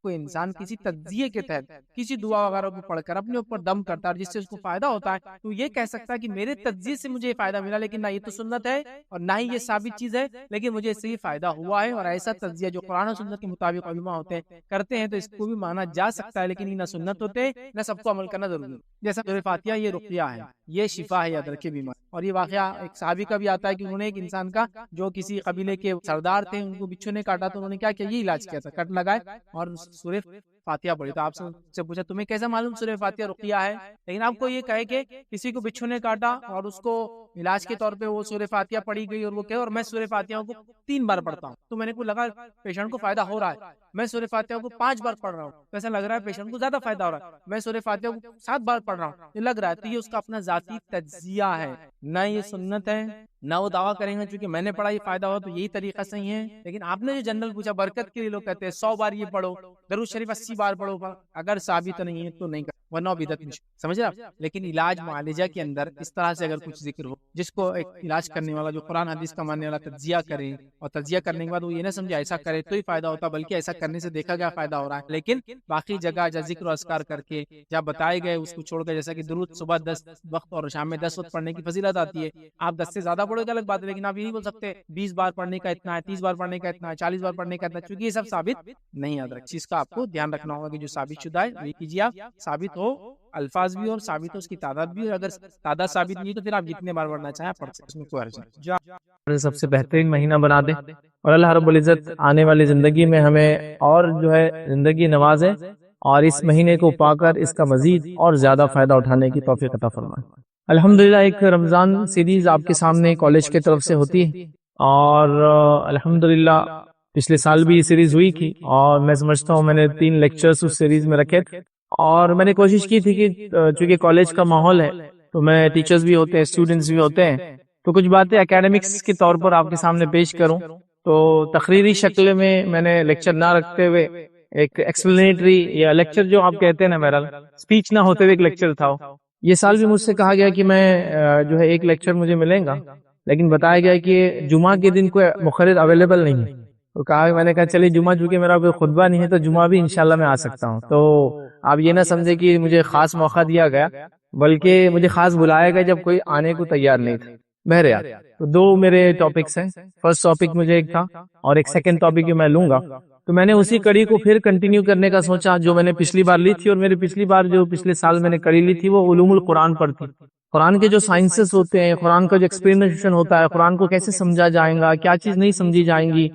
کوئی انسان کسی تجزیے کے تحت کسی دعا وغیرہ کو پڑھ کر اپنے اوپر دم کرتا ہے اور جس سے اس کو فائدہ ہوتا ہے تو یہ کہہ سکتا ہے کہ میرے تجزیے سے مجھے فائدہ ملا، لیکن نہ یہ تو سنت ہے اور نہ ہی یہ ثابت چیز ہے، لیکن مجھے اس سے یہ فائدہ ہوا ہے۔ اور ایسا تجزیہ جو قرآن و سنت کے مطابق علماء ہوتے ہیں کرتے ہیں تو اس کو بھی مانا جا سکتا ہے، لیکن یہ نہ سنت ہوتے نہ سب کو عمل کرنا ضروری ہے۔ جیسا سورہ فاتحہ یہ رقیہ ہے، یہ شفا ہے ادرک کی بیماری۔ اور یہ واقعہ ایک صحابی کا بھی آتا ہے کہ انہوں نے ایک انسان کا جو کسی قبیلے کے سردار تھے ان کو بچھو نے کاٹا تو انہوں نے کیا کیا، یہ علاج کیا تھا، کٹ لگائے اور سورہ فاتحہ پڑھی۔ تو آپ سے پوچھا تمہیں کیسا معلوم سورہ فاتحہ رقیہ ہے؟ لیکن آپ کو یہ کہے کہ کسی کو بچھو نے کاٹا اور اس کو علاج کے طور پہ وہ سورہ فاتحہ پڑھی گئی اور وہ کہے اور میں سورہ فاتحہ کو 3 بار پڑھتا ہوں، تو میں نے کو لگا پیشنٹ کو فائدہ ہو رہا ہے، میں سورہ فاتحہ کو 5 بار پڑھ رہا ہوں، تو ایسا لگ رہا ہے پیشنٹ کو زیادہ فائدہ ہو رہا ہے، میں سورہ فاتحہ کو 7 بار پڑھ رہا ہوں، یہ لگ رہا ہے، تو یہ اس کا اپنا ذاتی تجزیہ ہے، نہ یہ سنت ہے، نہ وہ دعویٰ کریں گے چونکہ میں نے پڑھا یہ فائدہ ہوا تو یہی طریقہ صحیح ہے۔ لیکن آپ نے جو جنرل پوچھا برکت کے لیے لوگ کہتے ہیں 100 بار یہ پڑھو، درود شریف 80 بار پڑھو، اگر ثابت نہیں ہے تو نہیں کر ورنہ بدعت میں، سمجھ رہے آپ؟ لیکن علاج معالجہ کے اندر اس طرح سے اگر کچھ ذکر ہو جس کو ایک علاج کرنے والا جو قرآن حدیث کا ماننے والا تجزیہ کرے اور تجزیہ کرنے کے بعد وہ یہ نہ سمجھے ایسا کرے تو ہی فائدہ ہوتا، بلکہ ایسا کرنے سے دیکھا گیا فائدہ ہو رہا ہے، لیکن باقی جگہ جہاں ذکر و اذکار کر کے جہاں بتائے گئے اس کو چھوڑ کر، جیسا کہ درود صبح 10 وقت اور شام میں 10 وقت پڑھنے کی فضیلت آتی ہے، آپ 10 سے زیادہ پڑھو گے الگ بات ہے، لیکن آپ یہ نہیں بول سکتے 20 بار پڑھنے کا اتنا ہے، 30 بار پڑھنے کا اتنا ہے، 40 بار پڑھنے کا اتنا ہے، کیونکہ یہ سب ثابت نہیں یاد رکھ چیز کا آپ کو دھیان رکھنا ہوگا کہ جو ثابت شدہ ہے وہی کیجیے، آپ ثابت ہو الفاظ بھی اور ثابت ہو اس کی تعداد بھی، اور اگر تعداد ثابت نہیں تو پھر آپ جتنے بار پڑھنا چاہیں پڑھ سکتے، اس میں کوئی حرج نہیں۔ سب سے بہترین مہینہ بنا دے اور اللہ رب العزت آنے والی زندگی میں ہمیں اور جو ہے زندگی نوازے اور اس مہینے کو پا کر اس کا مزید اور زیادہ فائدہ اٹھانے کی توفیق عطا فرمائے۔ الحمدللہ ایک رمضان سیریز آپ کے سامنے کالج کی طرف سے ہوتی ہے اور الحمدللہ پچھلے سال بھی یہ سیریز ہوئی تھی اور میں سمجھتا ہوں میں نے 3 لیکچرز اس سیریز میں رکھے تھے اور میں نے کوشش کی تھی کہ چونکہ کالج کا ماحول ہے تو میں ٹیچرز بھی ہوتے ہیں اسٹوڈنٹس بھی ہوتے ہیں تو کچھ باتیں اکیڈمکس کے طور پر آپ کے سامنے پیش کروں، تو تقریری شکل میں نے لیکچر نہ رکھتے ہوئے ایک ایکسپلینیٹری یا لیکچر جو آپ کہتے ہیں نا بہرحال اسپیچ نہ ہوتے ہوئے ایک لیکچر تھا۔ یہ سال بھی مجھ سے کہا گیا کہ میں جو ہے ایک لیکچر مجھے ملیں گا، لیکن بتایا گیا کہ جمعہ کے دن کوئی مخرج اویلیبل نہیں ہے، تو کہا میں نے کہا چلیے جمعہ چونکہ میرا کوئی خطبہ نہیں ہے تو جمعہ بھی انشاءاللہ میں آ سکتا ہوں، تو آپ یہ نہ سمجھے کہ مجھے خاص موقع دیا گیا بلکہ مجھے خاص بلایا گیا جب کوئی آنے کو تیار نہیں تھا۔ بہرحال تو 2 میرے ٹاپکس ہیں، فرسٹ ٹاپک مجھے ایک تھا اور ایک سیکنڈ ٹاپک میں لوں گا، تو میں نے اسی کڑی کو پھر کنٹینیو کرنے کا سوچا جو میں نے پچھلی بار لی تھی، اور میری پچھلی بار جو پچھلے سال میں نے کڑی لی تھی وہ علوم القرآن پر تھی۔ قرآن کے جو سائنسز ہوتے ہیں، قرآن کا جو ایکسپلینیشن ہوتا ہے، قرآن کو کیسے سمجھا جائے گا، کیا چیز نہیں سمجھی جائیں گی،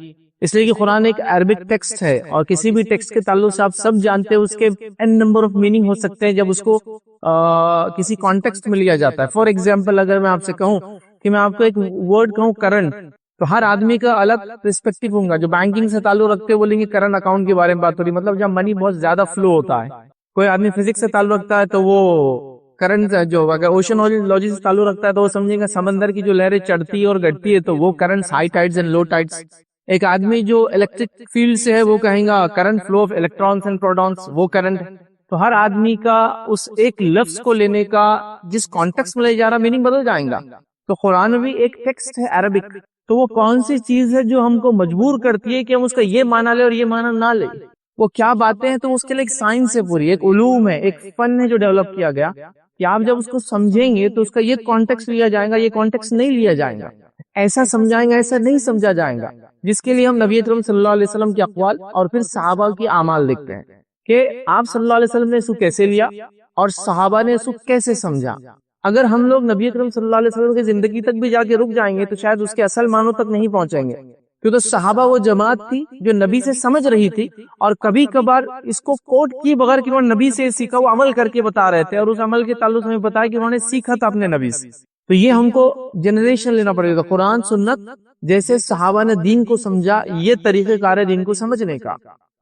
اس لیے کہ قرآن ایک عربک ٹیکسٹ ہے اور کسی بھی ٹیکسٹ کے تعلق سے آپ سب جانتے ہیں اس کے n نمبر آف میننگ ہو سکتے ہیں جب اس کو کسی کانٹیکسٹ میں لیا جاتا ہے۔ فار ایگزامپل اگر میں آپ سے کہوں کہ میں آپ کو ایک ورڈ کہوں کرنٹ، تو ہر آدمی کا الگ پرسپیکٹو ہوں گا، جو بینکنگ سے تعلق رکھتے ہیں بولیں گے کرنٹ اکاؤنٹ کے بارے میں بات ہو رہی، مطلب جب منی بہت زیادہ فلو ہوتا ہے۔ کوئی آدمی فزکس سے تعلق رکھتا ہے تو وہ کرنٹ، جو اگر اوشنولوجی سے تعلق رکھتا ہے تو وہ سمجھے گا سمندر کی جو لہریں چڑھتی ہے اور گھٹتی ہے تو وہ currents, high tides and low tides. ایک آدمی جو الیکٹرک فیلڈ سے ہے وہ کہیں گا current flow of electrons and protons, وہ کرنٹ۔ تو ہر آدمی کا اس ایک لفظ کو لینے کا جس کانٹیکسٹ میں لے جا رہا میننگ بدل جائے گا۔ تو قرآن بھی ایک ٹیکسٹ ہے عربک، تو وہ کون سی چیز ہے جو ہم کو مجبور کرتی ہے کہ ہم اس کا یہ معنی لے اور یہ معنی نہ لے، وہ کیا باتیں ہیں، تو اس کے لیے ایک سائنس ہے پوری، ایک علوم ہے، ایک فن ہے جو ڈیولپ کیا گیا کہ آپ جب اس کو سمجھیں گے تو اس کا یہ کانٹیکسٹ لیا جائے گا، یہ کانٹیکسٹ نہیں لیا جائے گا، ایسا سمجھائیں گا ایسا نہیں سمجھا جائے گا، جس کے لیے ہم نبی اکرم صلی اللہ علیہ وسلم کے اقوال اور پھر صحابہ کی اعمال دیکھتے ہیں کہ آپ صلی اللہ علیہ وسلم نے اس کو کیسے لیا اور صحابہ نے اس کو کیسے سمجھا۔ اگر ہم لوگ نبی اکرم صلی اللہ علیہ وسلم کی زندگی تک بھی جا کے رک جائیں گے تو شاید اس کے اصل معنوں تک نہیں پہنچیں گے، کیونکہ صحابہ وہ جماعت تھی جو نبی سے سمجھ رہی تھی اور کبھی کبھار اس کو کوٹ کی بغیر کہ انہوں نے نبی سے سیکھا وہ عمل کر کے بتا رہے تھے، اور اس عمل کے تعلق سے ہمیں بتایا کہ انہوں نے سیکھا تھا اپنے نبی سے۔ تو یہ ہم کو جنریشن لینا پڑے گا، قرآن سنت جیسے صحابہ نے دین کو سمجھا، یہ طریقہ کار ہے دین کو سمجھنے کا۔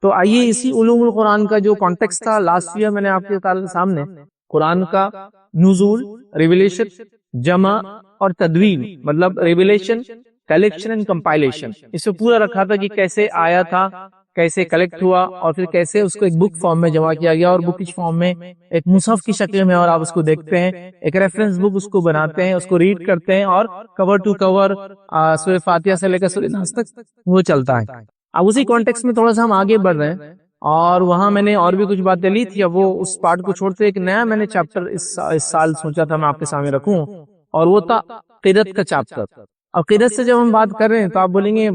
تو آئیے اسی علوم القرآن کا جو کانٹیکسٹ تھا لاسٹ ایئر میں نے آپ کے سامنے قرآن کا نزول، ریویلیشن، جمع اور تدوین، مطلب ریویلیشن، کلیکشن اینڈ کمپائلیشن، اس سے پورا رکھا تھا کہ کیسے آیا تھا، کیسے کلیکٹ ہوا اور پھر کیسے اس کو ایک بک فارم میں جمع کیا گیا اور بکش فارم میں ایک مصحف کی شکل میں، اور آپ اس کو دیکھتے ہیں، ایک ریفرنس بک اس کو بناتے ہیں، اس کو ریڈ کرتے ہیں اور کور ٹو کور سورہ فاتحہ سے لے کر سورہ ناس تک وہ چلتا ہے۔ اب اسی کانٹیکس میں تھوڑا سا ہم آگے بڑھ رہے ہیں اور وہاں میں نے اور بھی کچھ باتیں لی تھی. اب وہ اس پارٹ کو چھوڑتے ایک نیا میں نے چیپٹر اس سال سوچا تھا میں آپ کے سامنے رکھوں, اور وہ تھا قرت کا چیپٹر. اب قرت سے جب ہم بات کر رہے ہیں تو آپ بولیں گے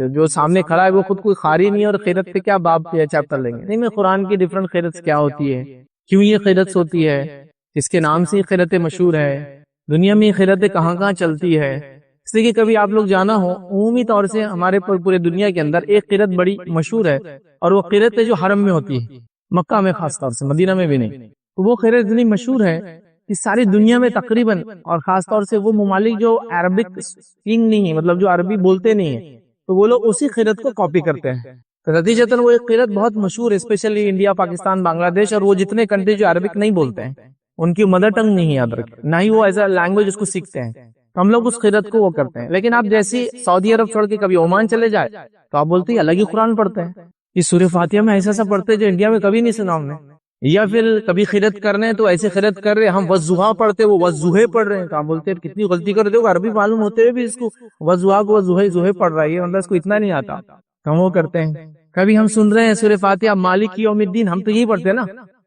جو سامنے کھڑا ہے وہ خود کوئی خاری نہیں ہے اور قرت پہ کیا باب کیا چیپٹر لیں گے. نہیں, میں قرآن کی ڈفرنٹ قرت کیا ہوتی ہے, کیوں یہ قرت ہوتی ہے, اس کے نام سے قرت مشہور ہے, دنیا میں قرت کہاں کہاں چلتی ہے. اس لیے کہ کبھی آپ لوگ جانا ہو, عمومی طور سے ہمارے پورے دنیا کے اندر ایک قرت بڑی مشہور ہے, اور وہ قرت ہے جو حرم میں ہوتی ہے, مکہ میں خاص طور سے, مدینہ میں بھی نہیں. تو وہ قرت اتنی مشہور ہے کہ ساری دنیا میں تقریباً, اور خاص طور سے وہ ممالک جو عربک اسپیکنگ نہیں ہے, مطلب جو عربی بولتے نہیں ہیں, تو وہ لوگ اسی قرت کو کاپی کرتے ہیں. نتیجتاً وہ ایک قرت بہت مشہور ہے, اسپیشلی انڈیا, پاکستان, بنگلہ دیش, اور وہ جتنے کنٹری جو عربک نہیں بولتے ہیں ان کی مدر ٹنگ نہیں ہے, یاد رکھیں, نہ ہی وہ ایز اے لینگویج اس کو سیکھتے ہیں. ہم لوگ اس قرت کو وہ کرتے ہیں. لیکن آپ جیسی سعودی عرب چھوڑ کے کبھی عمان چلے جائے تو آپ بولتے ہیں الگ ہی قرآن پڑھتے ہیں, یہ سورہ فاتحہ میں ایسا پڑھتے جو انڈیا میں کبھی نہیں سنا ہم نے. یا پھر کبھی قرت کرنے تو ایسے قرت کر رہے, ہم وضحا پڑھتے وہ وضحے پڑھ رہے ہیں, تو آپ بولتے ہیں کتنی غلطی کر دے, عربی معلوم ہوتے ہوئے بھی اس کو وضحا کو وضحے پڑھ رہا ہے, مطلب اس کو اتنا نہیں آتا. ہم وہ کرتے ہیں. کبھی ہم سن رہے ہیں سورہ فاتحہ مالک یوم الدین, ہم تو یہی پڑھتے ہیں نا,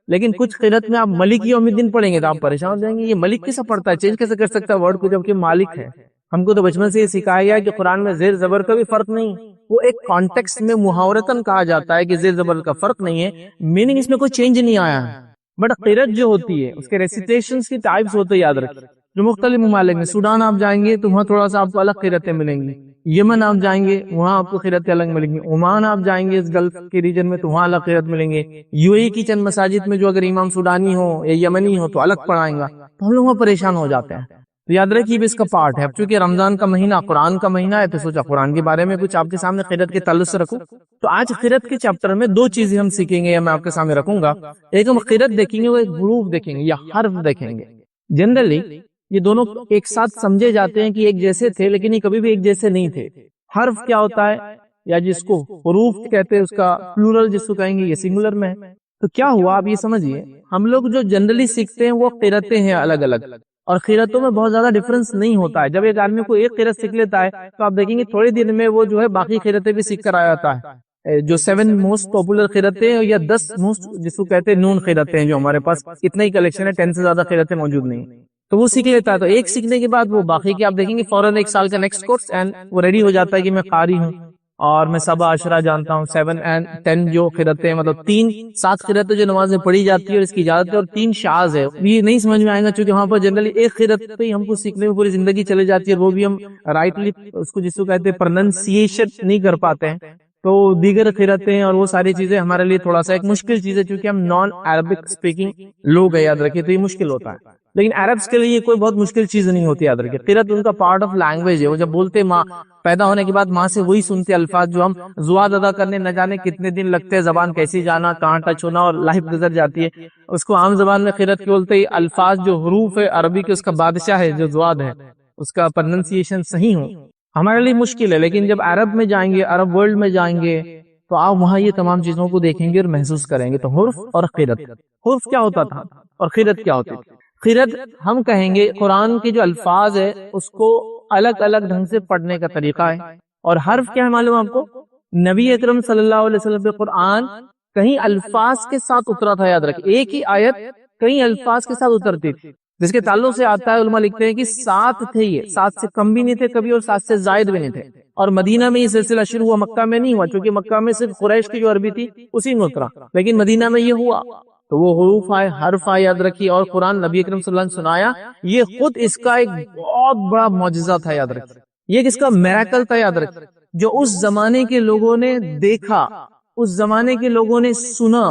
لیکن کچھ قرت میں آپ ملک یوم الدین پڑھیں گے تو آپ پریشان ہو جائیں گے, یہ ملک کیسا پڑھتا ہے, چینج کیسے کر سکتا ہے ورڈ کو جبکہ مالک ہے. ہم کو تو بچپن سے یہ سکھایا گیا کہ قرآن میں زیر زبر کا بھی فرق نہیں, وہ ایک کانٹیکسٹ میں محاورتاً کہا جاتا ہے کہ زیر زبر کا فرق نہیں ہے, میننگ اس میں کوئی چینج نہیں آیا ہے. بٹ قرت جو ہوتی ہے اس کے ریسیٹیشنز کی ٹائپس ہوتے ہیں, یاد رکھیں, جو مختلف ممالک میں, سوڈان آپ جائیں گے تو وہاں تھوڑا سا آپ کو الگ قرتیں ملیں گی, یمن آپ جائیں گے وہاں آپ کو قرتیں الگ ملیں گی, عمان آپ جائیں گے اس گلف کے ریجن میں تو وہاں الگ قرت ملیں گے, یو اے کی چند مساجد میں جو اگر امام سوڈانی ہو یا یمنی ہو تو الگ پڑھائیں گا, تو ہم لوگ وہاں پریشان ہو جاتے ہیں. تو یاد رکھیے بھی اس کا پارٹ ہے. اب چونکہ رمضان کا مہینہ قرآن کا مہینہ ہے تو سوچا قرآن کے بارے میں کچھ آپ کے سامنے قرت کے تعلق سے رکھوں. تو آج قرت کے چیپٹر میں دو چیزیں ہم سیکھیں گے یا میں آپ کے سامنے رکھوں گا. ایک ہم قرت دیکھیں گے, وہ ایک حروف دیکھیں گے یا حرف دیکھیں گے. جنرلی یہ دونوں ایک ساتھ سمجھے جاتے ہیں کہ ایک جیسے تھے, لیکن یہ کبھی بھی ایک جیسے نہیں تھے. حرف کیا ہوتا ہے, یا جس کو حروف کہتے ہیں اس کا پلورل جس کو کہیں گے یہ سنگولر میں ہے. تو کیا ہوا آپ یہ سمجھیے, ہم لوگ جو جنرلی سیکھتے ہیں وہ قرتیں ہیں الگ الگ, اور قرتوں میں بہت زیادہ ڈفرنس نہیں ہوتا ہے. جب ایک آدمی کو ایک قرت سیکھ لیتا ہے تو آپ دیکھیں گے تھوڑے دن میں وہ جو ہے باقی قرتیں بھی سیکھ کر آ جاتا ہے. جو 7 موسٹ پاپولر قرتیں یا 10 موسٹ جس کو کہتے ہیں نون قرتیں ہیں, جو ہمارے پاس اتنا ہی کلیکشن ہے, 10 سے زیادہ قرتیں موجود نہیں, تو وہ سیکھ لیتا ہے. تو ایک سیکھنے کے بعد وہ باقی کے آپ دیکھیں گے فوراً ایک سال کا نیکسٹ کورس اینڈ وہ ریڈی ہو جاتا ہے کہ میں قاری ہوں اور میں سبا عشرہ جانتا ہوں. 7 and 10 جو قرتیں, مطلب 7 قرتیں جو نمازیں پڑھی جاتی ہے اور اس کی اجازت ہے, اور 3 شاذ ہے. یہ نہیں سمجھ میں آئے گا چونکہ وہاں پر جنرلی ایک قرت پہ ہی ہم کو سیکھنے میں پوری زندگی چلے جاتی ہے, اور وہ بھی ہم رائٹلی اس کو جس کو کہتے ہیں پرننسیشن نہیں کر پاتے ہیں. تو دیگر قرتیں اور وہ ساری چیزیں ہمارے لیے تھوڑا سا ایک مشکل چیز ہے, چونکہ ہم نان عربک اسپیکنگ لوگ ہیں, یاد رکھیے, تو یہ مشکل ہوتا ہے. لیکن عربس کے لیے کوئی بہت مشکل چیز نہیں ہوتی, یاد رکھیے. قرت ان کا پارٹ آف لینگویج ہے. وہ جب بولتے ماں پیدا ہونے کے بعد ماں سے وہی سنتے الفاظ جو ہم زواد ادا کرنے نہ جانے کتنے دن لگتے ہیں, زبان کیسی جانا, کہاں ٹچ ہونا, اور لائف گزر جاتی ہے. اس کو عام زبان میں قرت کے بولتے ہی الفاظ جو حروف ہے عربی کے, اس کا بادشاہ ہے جو زواد ہے, اس کا پرننسیشن صحیح ہو ہمارے لیے مشکل ہے. لیکن جب عرب میں جائیں گے, عرب ورلڈ میں جائیں گے, تو آپ وہاں یہ تمام چیزوں کو دیکھیں گے اور محسوس کریں گے. تو حرف اور قرت, حرف کیا ہوتا تھا اور قرت کیا ہوتی تھی. قرت ہم کہیں گے قرآن کے جو الفاظ ہے اس کو الگ الگ ڈھنگ سے پڑھنے کا طریقہ ہے. اور حرف کیا ہے معلوم آپ کو, نبی اکرم صلی اللہ علیہ وسلم پہ قرآن کہیں الفاظ کے ساتھ اترا تھا. یاد رکھیں, ایک ہی آیت کئی الفاظ کے ساتھ اترتی تھی, جس کے تعلق سے آتا ہے علماء لکھتے ہیں کہ 7 تھے, یہ 7 سے کم بھی نہیں تھے کبھی اور 7 سے زائد بھی نہیں تھے. اور مدینہ میں یہ سلسلہ شروع ہوا, مکہ میں نہیں ہوا, چونکہ مکہ میں صرف قریش کی جو عربی تھی اسی میں اترا, لیکن مدینہ میں یہ ہوا. تو وہ حروف آئے, حرف آئے, یاد رکھیے. اور قرآن نبی اکرم صلی اللہ علیہ وسلم سنایا, یہ خود اس کا ایک بہت بڑا معجزہ تھا. یاد رکھیے, یہ کس کا میراکل تھا, یاد رکھیے, جو اس زمانے کے لوگوں نے دیکھا, اس زمانے کے لوگوں نے سنا,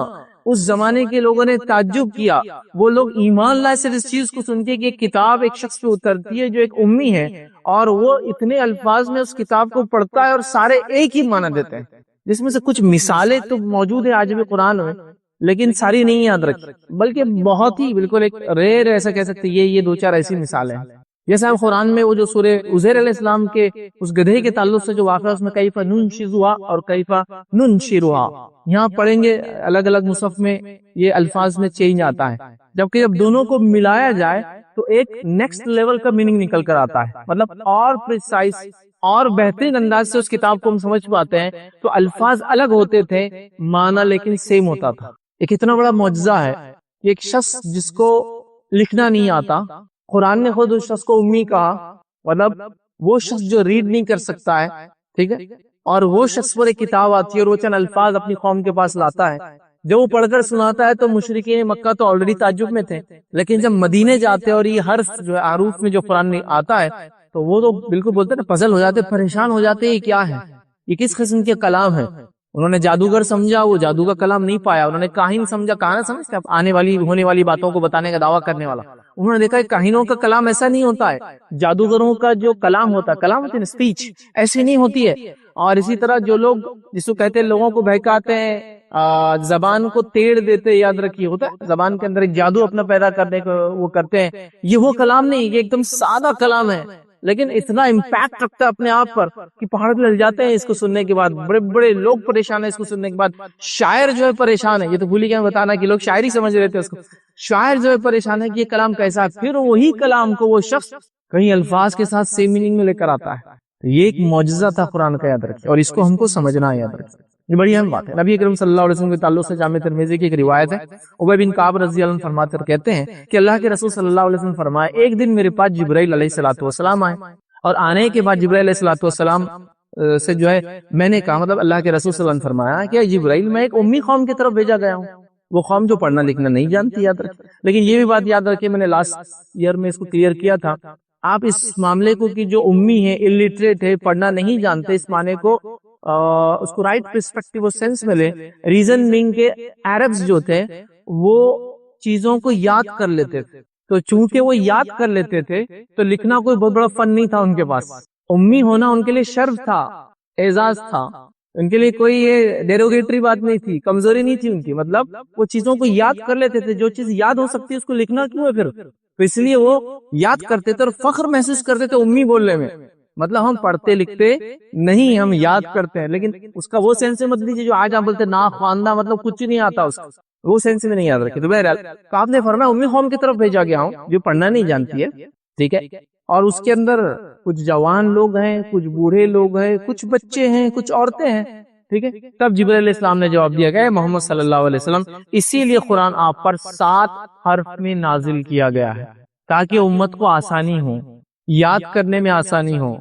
اس زمانے کے لوگوں نے تعجب کیا. وہ لوگ ایمان لائے صرف اس چیز کو سن کے کہ ایک کتاب ایک شخص پہ اترتی ہے جو ایک امی ہے, اور وہ اتنے الفاظ میں اس کتاب کو پڑھتا ہے اور سارے ایک ہی معنی دیتے ہیں, جس میں سے کچھ مثالیں تو موجود ہیں آج بھی قرآن میں, لیکن ساری نہیں یاد رکھی, بلکہ بہت ہی بالکل ایک ریئر ایسا کہہ سکتے یہ 2-4 ایسی مثالیں ہیں. جیسے ہم قرآن میں وہ جو سورہ عزیر علیہ السلام کے اس گدھے کے تعلق سے جو واقعہ اس میں کیفہ ننشزها اور کیفہ ننشرها, یہاں پڑھیں گے الگ الگ مصحف میں یہ الفاظ میں چینج آتا ہے, جبکہ جب دونوں کو ملایا جائے تو ایک نیکسٹ لیول کا میننگ نکل کر آتا ہے, مطلب اور پریسائز اور بہترین انداز سے اس کتاب کو ہم سمجھ پاتے ہیں تو الفاظ الگ ہوتے تھے، معنی لیکن سیم ہوتا تھا۔ یہ کتنا بڑا معجزہ ہے کہ ایک شخص جس کو لکھنا نہیں آتا، قرآن نے خود اس شخص کو امی کہا، مطلب وہ شخص جو ریڈ نہیں کر سکتا ہے، ٹھیک ہے، اور وہ شخص پر ایک کتاب آتی ہے اور وہ چند الفاظ اپنی قوم کے پاس لاتا ہے، جب وہ پڑھ کر سناتا ہے تو مشرکین مکہ تو آلریڈی تعجب میں تھے، لیکن جب مدینے جاتے اور یہ حرف جو ہے حروف میں جو قرآن میں آتا ہے تو وہ تو بالکل بولتے نا پزل ہو جاتے، پریشان ہو جاتے، یہ کیا ہے، یہ کس قسم کے کلام ہے۔ انہوں نے جادوگر سمجھا، وہ جادو کا کلام نہیں پایا۔ انہوں نے کاہن سمجھا، کہاں سمجھتے آپ آنے والی ہونے والی باتوں کو بتانے کا دعویٰ کرنے والا، انہوں نے دیکھا کہ کاہنوں کا کلام ایسا نہیں ہوتا ہے، جادوگروں کا جو کلام ہوتا ہے، کلام ہوتی ہے اسپیچ، ایسی نہیں ہوتی ہے۔ اور اسی طرح جو لوگ جس کو کہتے ہیں لوگوں کو بہکاتے ہیں، زبان کو تیڑ دیتے، یاد رکھیے ہوتا ہے زبان کے اندر ایک جادو اپنا پیدا کرنے کو وہ کرتے ہیں، یہ وہ کلام نہیں، یہ ایک دم سادہ کلام ہے، لیکن اتنا امپیکٹ رکھتا ہے اپنے آپ پر کہ پہاڑ پہ لگ جاتے ہیں اس کو سننے کے بعد، بڑے بڑے لوگ پریشان ہیں اس کو سننے کے بعد، شاعر جو ہے پریشان ہے، یہ تو بھولی گئے بتانا کہ لوگ شاعری سمجھ رہے تھے اس کو، شاعر جو ہے پریشان ہے کہ یہ کلام کیسا ہے، پھر وہی کلام کو وہ شخص کئی الفاظ کے ساتھ سیم میننگ میں لے کر آتا ہے۔ یہ ایک معجزہ تھا قرآن کا، یاد رکھیں، اور اس کو ہم کو سمجھنا ہے، یاد رکھیں، یہ بڑی اہم بات ہے۔ نبی کریم صلی اللہ علیہ وسلم کے تعلق سے جامع ترمذی کی ایک روایت ہے، ابی بن کعب رضی اللہ عنہ فرماتے ہیں، کہتے ہیں کہ اللہ کے رسول صلی اللہ علیہ وسلم فرمائے، ایک دن میرے پاس جبرائیل علیہ الصلوۃ والسلام آئے، اور آنے کے بعد جبرائیل علیہ الصلوۃ والسلام سے جو ہے میں نے کہا، مطلب اللہ کے رسول صلی اللہ علیہ وسلم فرمایا کہ جبرائیل میں ایک امی قوم کی طرف بھیجا گیا ہوں، وہ قوم جو پڑھنا لکھنا نہیں جانتی، یاد رکھیں۔ لیکن یہ بھی بات یاد رکھیں، میں نے لاسٹ ایئر میں اس کو کلیئر کیا تھا، آپ اس معاملے کو کہ جو امی ہے، الٹریٹ ہے، پڑھنا نہیں جانتے، اس معنی کو اس کو رائٹ پرسپیکٹیو سینس میں لے، ریزن بینگ کے عربز جو تھے وہ چیزوں کو یاد کر لیتے تھے، تو چونکہ وہ یاد کر لیتے تھے تو لکھنا کوئی بہت بڑا فن نہیں تھا ان کے پاس، امی ہونا ان کے لیے شرف تھا، اعزاز تھا، ان کے لیے کوئی یہ ڈیروگیٹری بات نہیں تھی، کمزوری نہیں تھی ان کی، مطلب وہ چیزوں کو یاد کر لیتے تھے، جو چیز یاد ہو سکتی ہے اس کو لکھنا کیوں ہے پھر، تو اس لیے وہ یاد کرتے تھے اور فخر محسوس کرتے تھے امی بولنے میں، مطلب ہم پڑھتے لکھتے نہیں، ہم یاد کرتے ہیں، لیکن اس کا وہ سینس مت لیجیے جو آج آپ بولتے نا خواندہ، مطلب کچھ نہیں آتا اس کا، وہ سینس میں نہیں یاد رکھے۔ تو بہرحال تو آپ نے فرمایا امی قوم کی طرف بھیجا گیا ہوں جو پڑھنا نہیں جانتی ہے، ٹھیک ہے، اور اس کے اندر کچھ جوان لوگ ہیں، کچھ بوڑھے لوگ ہیں، کچھ بچے ہیں، کچھ عورتیں ہیں، ٹھیک ہے۔ تب جبرائیل علیہ السلام نے جواب دیا کہ محمد صلی اللہ علیہ وسلم، اسی لیے قرآن آپ پر 7 حرف میں نازل کیا گیا ہے تاکہ امت کو آسانی ہو، یاد کرنے میں آسانی ہو،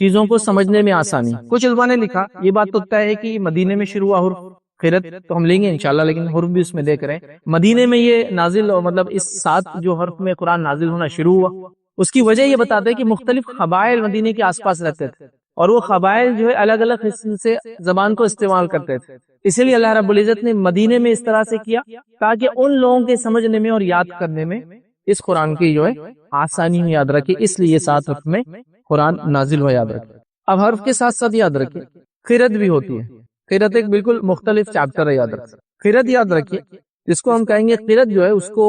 چیزوں کو سمجھنے میں آسانی۔ کچھ علماء نے لکھا، یہ بات تو طے ہے کہ مدینے میں شروع ہوا حرف قرت تو ہم لیں گے انشاءاللہ، لیکن حرف بھی اس میں دیکھ رہے ہیں، مدینے میں یہ نازل، مطلب اس 7 جو حرف میں قرآن نازل ہونا شروع ہوا، اس کی وجہ یہ بتاتے ہیں کہ مختلف قبائل مدینے کے آس پاس رہتے تھے، اور وہ قبائل جو ہے الگ الگ قسم سے زبان کو استعمال کرتے تھے، اسی لیے اللہ رب العزت نے مدینے میں اس طرح سے کیا تاکہ ان لوگوں کے سمجھنے میں اور یاد کرنے میں اس قرآن کی جو ہے آسانی ہو، یاد رکھے، اس لیے 7 حرف میں قرآن نازل ہو، یاد رکھے۔ اب حرف کے ساتھ ساتھ یاد رکھے قرت بھی ہوتی ہے، قرت ایک بالکل مختلف چیپٹر ہے، یاد رکھے، قرت یاد رکھیے، جس کو ہم کہیں گے قرت جو ہے اس کو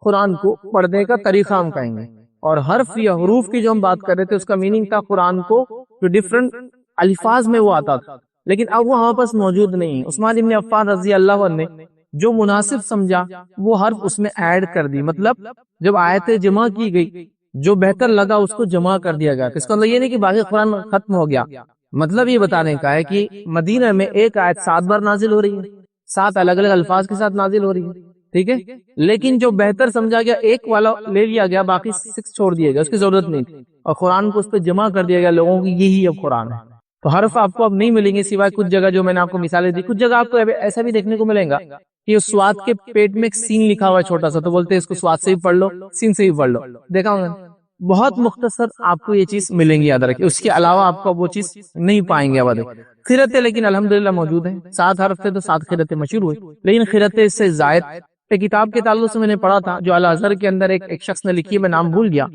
قرآن کو پڑھنے کا طریقہ ہم کہیں گے، اور حرف یا حروف کی جو ہم بات کر رہے تھے اس کا میننگ تھا قرآن کو جو ڈفرنٹ الفاظ میں وہ آتا تھا، لیکن اب وہ ہمارے پاس موجود نہیں۔ عثمان ابن عفان رضی اللہ عنہ نے جو مناسب سمجھا وہ حرف اس میں ایڈ کر دی، مطلب جب آیتیں جمع کی گئی جو بہتر لگا اس کو جمع کر دیا گیا، اس کا مطلب یہ نہیں کہ باقی قرآن ختم ہو گیا، مطلب یہ بتانے کا ہے کہ مدینہ میں ایک آیت 7 بار نازل ہو رہی ہے، 7 الگ الگ الفاظ کے ساتھ نازل ہو رہی ہے، ٹھیک ہے، لیکن جو بہتر سمجھا گیا ایک والا لے لیا گیا، باقی 6 چھوڑ دیا گیا، اس کی ضرورت نہیں تھی، اور قرآن کو اس پہ جمع کر دیا گیا لوگوں کی، یہی اب قرآن ہے۔ تو حرف آپ کو اب نہیں ملیں گے سوائے کچھ جگہ جو میں نے آپ کو مثالیں دی، کچھ جگہ آپ کو ایسا بھی دیکھنے کو ملے گا کہ اس سواد کے پیٹ میں ایک سین لکھا ہوا ہے چھوٹا سا، تو بولتے ہیں اس کو سواد سے بھی پڑھ لو، سین سے بھی پڑھ لو، دیکھا ہوگا، بہت مختصر آپ کو یہ چیز ملیں گی، یاد رکھیں، اس کے علاوہ آپ کو وہ چیز نہیں پائیں گے۔ قرتیں لیکن الحمدللہ موجود ہیں، 7 حرف تھے تو 7 قرتیں مشہور ہوئی، لیکن قرتیں اس سے زائد ایک کتاب کے تعلق سے میں نے پڑھا تھا جو الازہر کے اندر ایک شخص نے لکھی، میں نام بھول گیا،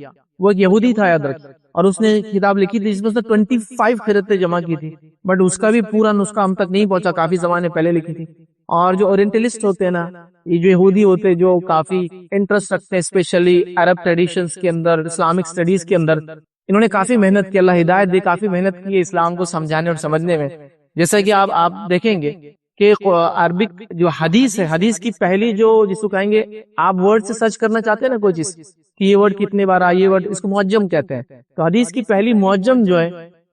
وہ ایک یہودی تھا، یاد رکھیں، اور اس نے کتاب لکھی تھی جس میں اس نے 25 قرتیں جمع کی تھی، بٹ اس کا بھی پورا نسخہ ہم تک نہیں پہنچا، کافی زمانے پہلے لکھی تھی۔ اور جو اورینٹلسٹ ہوتے ہیں نا، یہ جو یہودی ہوتے ہیں جو کافی انٹرسٹ رکھتے ہیں اسپیشلی عرب ٹریڈیشنز کے اندر، اسلامک اسٹڈیز کے اندر، انہوں نے کافی محنت کی، اللہ ہدایت دے، کافی محنت کی ہے اسلام کو سمجھانے اور سمجھنے میں۔ جیسا کہ آپ دیکھیں گے کہ عربک جو حدیث ہے، حدیث کی پہلی جو جس کو کہیں گے، آپ ورڈ سے سرچ کرنا چاہتے ہیں نا کوئی چیز کہ یہ ورڈ کتنے بار آیا، یہ ورڈ، اس کو معجم کہتے ہیں، تو حدیث کی پہلی معجم جو ہے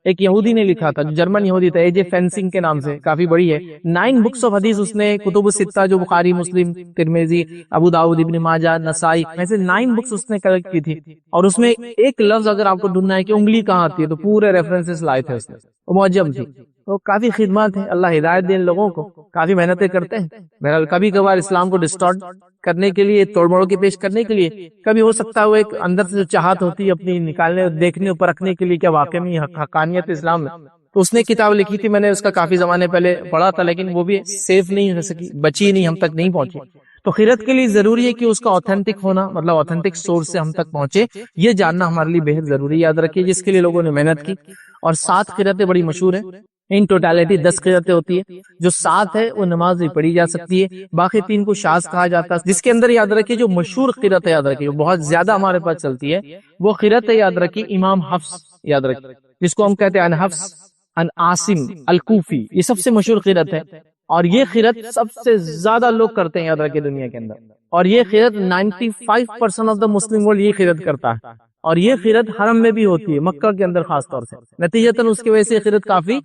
ایک یہودی نے لکھا تھا، جو جرمن یہودی تھا، AJ فینسنگ کے نام سے، کافی بڑی ہے، 9 بکس آف حدیث اس نے، کتب الستہ جو بخاری، مسلم، ترمذی، ابو داؤد، ابن ماجہ، نسائی، ایسے 9 بکس اس نے کلیکٹ کی تھی، اور اس میں ایک لفظ اگر آپ کو ڈھونڈنا ہے کہ انگلی کہاں آتی ہے تو پورے ریفرنسز لائے تھے اس نے، وہ معجم تھی۔ تو کافی خدمات ہیں، اللہ ہدایت دے ان لوگوں کو، کافی محنتیں کرتے ہیں۔ بہرحال کبھی کبھار اسلام کو ڈسٹارٹ کرنے کے لیے، توڑ موڑ کے پیش کرنے کے لیے، کبھی ہو سکتا ہے وہ ایک اندر سے جو چاہت ہوتی ہے اپنی نکالنے، دیکھنے اور پرکھنے کے لیے کیا واقعی میں حقانیت اسلام میں، تو اس نے کتاب لکھی تھی، میں نے اس کا کافی زمانے پہلے پڑھا تھا، لیکن وہ بھی سیف نہیں ہو سکی، بچی نہیں، ہم تک نہیں پہنچی۔ تو خیرت کے لیے ضروری ہے کہ اس کا اوتھینٹک ہونا، مطلب اوتھینٹک سورس سے ہم تک پہنچے، یہ جاننا ہمارے لیے بہت ضروری ہے۔ یاد رکھیے جس کے لیے لوگوں نے محنت کی، اور 7 خیرتیں بڑی مشہور ہیں، ان ٹوٹالٹی 10 خیرتیں ہوتی ہے، جو 7 ہے وہ نماز بھی پڑھی جا سکتی ہے، باقی 3 کو شاذ کہا جاتا ہے، جس کے اندر یاد رکھیے جو مشہور خیرت ہے، یاد رکھیے جو بہت زیادہ ہمارے پاس چلتی ہے، وہ خیرت ہے، یاد رکھیے امام حفص، یاد رکھیے جس کو ہم کہتے ہیں ان حفص ان عاصم الکوفی، یہ سب سے مشہور خیرت ہے، اور یہ خیرت سب سے زیادہ لوگ کرتے ہیں، یاد رکھیے دنیا کے اندر، اور یہ خیرت 95% آف دا مسلم ورلڈ یہ خیرت کرتا ہے، اور یہ خیرت حرم میں بھی ہوتی ہے، مکہ کے اندر خاص طور سے، نتیجتاً اس کی وجہ سے خیرت کافی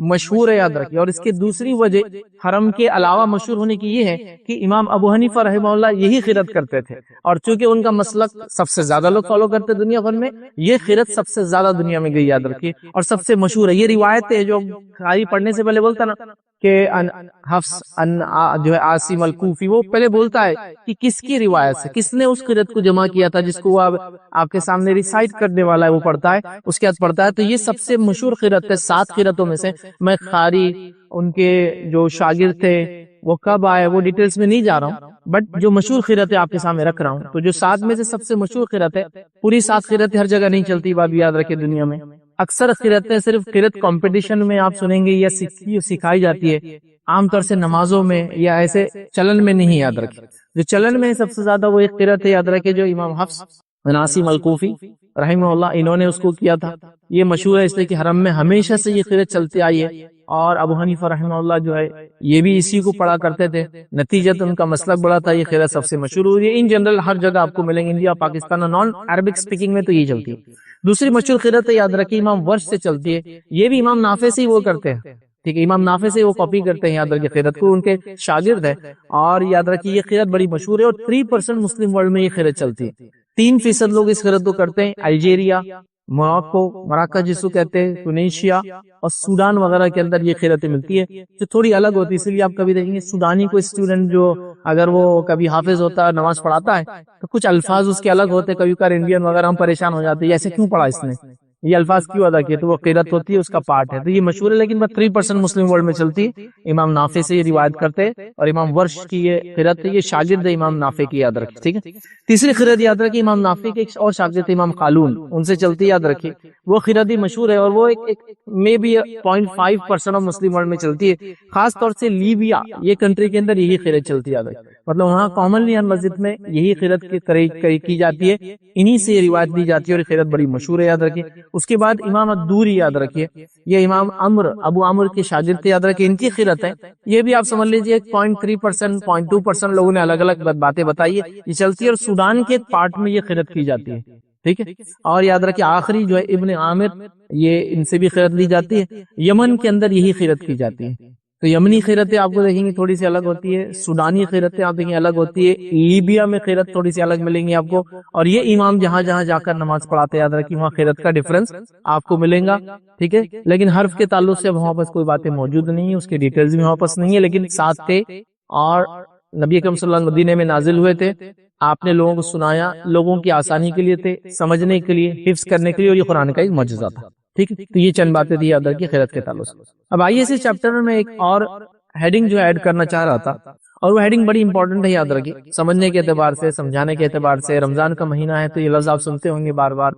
مشہور ہے، یاد رکھیے۔ اور اس کی دوسری وجہ حرم کے علاوہ مشہور ہونے کی یہ ہے کہ امام ابو حنیفہ رحمہ اللہ یہی خیرت کرتے تھے، اور چونکہ ان کا مسلک سب سے زیادہ لوگ فالو کرتے دنیا بھر میں، یہ خیرت سب سے زیادہ دنیا میں گئی، یاد رکھیے، اور سب سے مشہور ہے۔ یہ روایت ہے جو قاری پڑھنے سے پہلے بولتا نا کہ ان حفص ان جو ہے عاصم الکوفی، وہ پہلے بولتا ہے کہ کس کی روایت سے، کس نے اس خیرت کو جمع کیا تھا، جس کو وہ آپ کے سامنے ریسائٹ کرنے والا ہے، وہ پڑھتا ہے، اس کے بعد پڑھتا ہے۔ تو یہ سب سے مشہور خیرت ہے 7 خیرتوں میں سے۔ میں قاری، ان کے جو شاگرد تھے وہ کب آئے، وہ ڈیٹیلز میں نہیں جا رہا ہوں، بٹ جو مشہور خیرت ہے آپ کے سامنے رکھ رہا ہوں۔ تو جو 7 میں سے سب سے مشہور خیرت ہے، پوری 7 خیرتیں ہر جگہ نہیں چلتی، بات یاد رکھے دنیا میں، اکثر خیرتیں صرف خیرت کمپٹیشن میں آپ سنیں گے یا سکھائی جاتی ہے، عام طور سے نمازوں میں یا ایسے چلن میں نہیں، یاد رکھے۔ جو چلن میں سب سے زیادہ وہ ایک خیرت ہے، یاد رکھے، جو امام حفص بن عاصم الکوفی رحمہ اللہ انہوں نے اس کو کیا تھا۔ یہ مشہور ہے اس لیے کہ حرم میں ہمیشہ سے یہ خیرت چلتی آئی ہے، اور ابو حنیفہ رحمہ اللہ جو ہے یہ بھی اسی کو پڑھا کرتے تھے، نتیجت ان کا مسلک بڑا تھا، یہ خیرت سب سے مشہور ہوئی ہے۔ ان جنرل ہر جگہ آپ کو ملیں گے، انڈیا، پاکستان اور نان عربک سپیکنگ میں تو یہ چلتی ہے۔ دوسری مشہور خیرت ہے، یاد رکھیے، امام ورش سے چلتی ہے، یہ بھی امام نافع سے ہی وہ کرتے ہیں، ٹھیک ہے، امام نافع سے وہ کاپی کرتے ہیں، یاد رکھیے خیرت کو، ان کے شاگرد ہے، اور یاد رکھیے یہ خیرت بڑی مشہور ہے، اور 3% مسلم ورلڈ میں یہ خیرت چلتی ہے، 3% لوگ اس خیرت کو کرتے ہیں۔ الجیریا، مراکہ جس کو کہتے ہیں، ٹونیشیا اور سوڈان وغیرہ کے اندر یہ خیرتیں ملتی ہے، جو تھوڑی الگ ہوتی ہے، اس لیے آپ کبھی دیکھیں گے سودانی کوئی اسٹوڈنٹ جو اگر وہ کبھی حافظ ہوتا ہے، نماز پڑھاتا ہے، تو کچھ الفاظ اس کے الگ ہوتے ہیں، کبھی کبھار انڈین وغیرہ ہم پریشان ہو جاتے ہیں، ایسے کیوں پڑھا اس نے، یہ الفاظ کیوں ادا کیے، تو وہ قرات ہوتی ہے، اس کا پارٹ ہے، تو یہ مشہور ہے، لیکن بس 3% مسلم ورلڈ میں چلتی ہے۔ امام نافع سے یہ روایت کرتے ہیں، اور امام ورش کی یہ قرات ہے، یہ شاگرد ہے امام نافع کی، یاد رکھیں، ٹھیک ہے۔ تیسری قرات یاد رکھیں، امام نافع کے ایک اور شاگرد امام قالون، ان سے چلتی ہے، یاد رکھیں، وہ قرات بھی مشہور ہے، اور وہ ایک میں بھی 0.5% آف مسلم ورلڈ میں چلتی ہے، خاص طور سے لیبیا یہ کنٹری کے اندر یہی قرات چلتی ہے، یاد رکھیں، مطلب وہاں کامنلی ہر مسجد میں یہی قرات کی جاتی ہے، انہی سے یہ روایت دی جاتی ہے، اور یہ قرات بڑی مشہور ہے، یاد رکھیں۔ اس کے بعد امام الدوری، یاد رکھیے، یہ امام ابو عمر کے شاگرد تھے، یاد رکھیے، ان کی قرات ہے، یہ بھی آپ سمجھ لیجئے 0.3%، 0.2% لوگوں نے الگ الگ باتیں بتائی ہے، یہ چلتی ہے، اور سودان کے پارٹ میں یہ قرات کی جاتی ہے، ٹھیک ہے۔ اور یاد رکھیے آخری جو ہے ابن عامر، یہ ان سے بھی قرات لی جاتی ہے، یمن کے اندر یہی قرات کی جاتی ہے، تو یمنی قراتیں آپ کو دیکھیں گے تھوڑی سی الگ ہوتی ہے، سودانی قراتیں آپ دیکھیں الگ ہوتی ہے، لیبیا میں قرات تھوڑی سی الگ ملیں گی آپ کو، اور یہ امام جہاں جہاں جا کر نماز پڑھاتے، یاد رکھیں وہاں قرات کا ڈفرنس آپ کو ملیں گا، ٹھیک ہے۔ لیکن حرف کے تعلق سے وہاں پاس کوئی باتیں موجود نہیں ہیں، اس کے ڈیٹیلز بھی وہاں پاس نہیں ہے، لیکن ساتھ تھے، اور نبی اکرم صلی اللہ علیہ وسلم مدینے میں نازل ہوئے تھے، آپ نے لوگوں کو سنایا، لوگوں کی آسانی کے لیے تھے، سمجھنے کے لیے، حفظ کرنے کے لیے، اور یہ قرآن کا ایک معجزہ تھا، ٹھیک ہے۔ تو یہ چند باتیں تھی یاد رکھیے قرات کے تعلق سے۔ اب آئیے اس چیپٹر میں ایک اور ہیڈنگ جو ایڈ کرنا چاہ رہا تھا، اور وہ ہیڈنگ بڑی امپورٹنٹ ہے، یاد رکھیے، سمجھنے کے اعتبار سے، سمجھانے کے اعتبار سے۔ رمضان کا مہینہ ہے تو یہ لفظ آپ سنتے ہوں گے بار بار،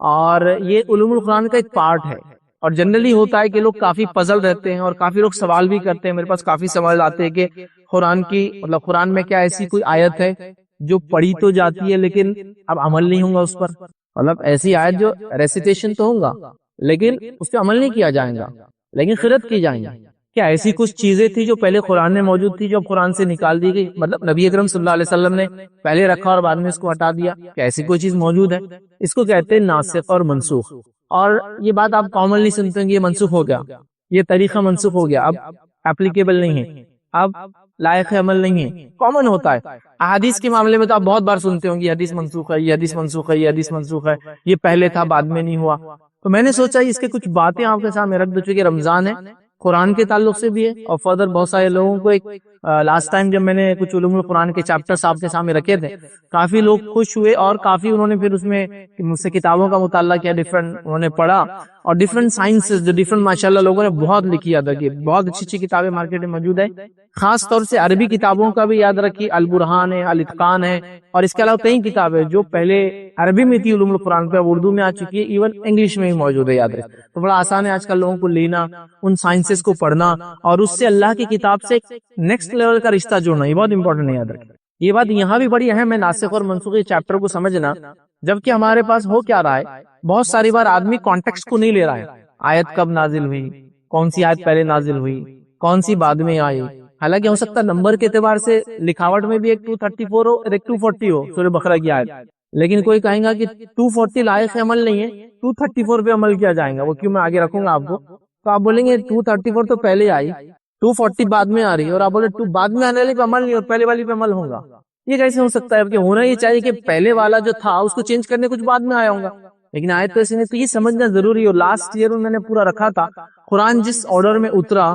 اور یہ علوم القرآن کا ایک پارٹ ہے، اور جنرلی ہوتا ہے کہ لوگ کافی پزل رہتے ہیں، اور کافی لوگ سوال بھی کرتے ہیں، میرے پاس کافی سوال آتے ہیں کہ قرآن کی مطلب قرآن میں کیا ایسی کوئی آیت ہے جو پڑھی تو جاتی ہے لیکن اب عمل نہیں ہوگا اس پر، مطلب ایسی آیت جو ریسیٹیشن تو ہوگا لیکن اس پہ عمل نہیں کیا جائے گا، لیکن قرات کی جائیں گی، کیا ایسی کچھ چیزیں تھی جو پہلے قرآن میں موجود تھی جو اب قرآن سے نکال دی گئی، مطلب نبی اکرم صلی اللہ علیہ وسلم نے پہلے رکھا اور بعد میں اس کو ہٹا دیا، کیا ایسی کوئی چیز موجود ہے؟ اس کو کہتے ہیں ناسخ اور منسوخ، اور یہ بات آپ کامنلی سنتے ہیں کہ یہ منسوخ ہو گیا، یہ طریقہ منسوخ ہو گیا، اب اپلیکیبل نہیں ہے، اب لائق عمل نہیں ہے، کامن ہوتا ہے۔ احادیث کے معاملے میں تو آپ بہت بار سنتے ہوں گے یہ حدیث منسوخ ہے، یہ حدیث منسوخ ہے، یہ حدیث منسوخ ہے، یہ پہلے تھا بعد میں نہیں ہوا۔ تو میں نے سوچا اس کے کچھ باتیں آپ کے سامنے رکھ دو، چونکہ رمضان ہے، قرآن کے تعلق سے بھی ہے، اور فردر بہت سارے لوگوں کو ایک لاسٹ ٹائم جب میں نے کچھ علوم القرآن کے چیپٹرز آپ کے سامنے رکھے تھے، کافی لوگ خوش ہوئے اور کافی انہوں نے پھر اس میں مجھ سے کتابوں کا مطالعہ کیا، ڈفرنٹ انہوں نے پڑھا، اور ڈفرنٹ سائنسز جو ڈفرنٹ ماشاءاللہ لوگوں نے بہت لکھی یاد رکھی، بہت اچھی اچھی کتابیں مارکیٹ میں موجود ہے، خاص طور سے عربی کتابوں کا بھی یاد رکھی، البرہان ہے، الاتقان ہے، اور اس کے علاوہ کئی کتابیں جو پہلے عربی میں تھی علوم القرآن پہ اردو میں آ چکی ہے، ایون انگلش میں بھی موجود ہے، یاد رکھیں تو بڑا آسان ہے آج کل لوگوں کو لینا، ان سائنسز کو پڑھنا اور اس سے اللہ کی کتاب سے نیکسٹ لیول کا رشتہ جوڑنا، یہ بہت امپورٹنٹ ہے، یاد رکھیں یہ بات یہاں بھی بڑی اہم ہے، ناسخ اور منسوخ چیپٹر کو سمجھنا، جبکہ ہمارے پاس ہو کیا رہا ہے، بہت ساری بار آدمی کانٹیکسٹ کو نہیں لے رہا ہے، آیت کب نازل ہوئی، کون سی آیت پہلے نازل ہوئی، کون سی بعد میں آئی، حالانکہ ہو سکتا ہے نمبر کے اعتبار سے لکھاوٹ میں بھی ایک 234 ہو اور ایک 240 ہو سورہ بقرہ کی آیت، لیکن کوئی کہیں گا کہ 240 لائق عمل نہیں ہے، 234 پہ عمل کیا جائے گا، وہ کیوں میں آگے رکھوں گا آپ کو، تو آپ بولیں گے 234 تو پہلے آئی، 240 بعد میں آ رہی ہے، اور آپ بولے 2 بعد میں آنے والی پہ عمل نہیں اور پہلے والی پہ عمل ہوگا، یہ کیسے ہو سکتا ہے؟ کہ ہونا یہ چاہیے کہ پہلے والا جو تھا اس کو چینج کرنے کچھ بعد میں آیا ہوگا، لیکن آیت تو ایسے نہیں، تو یہ سمجھنا ضروری ہے۔ اور لاسٹ ایئر میں نے پورا رکھا تھا، قرآن جس آرڈر میں اترا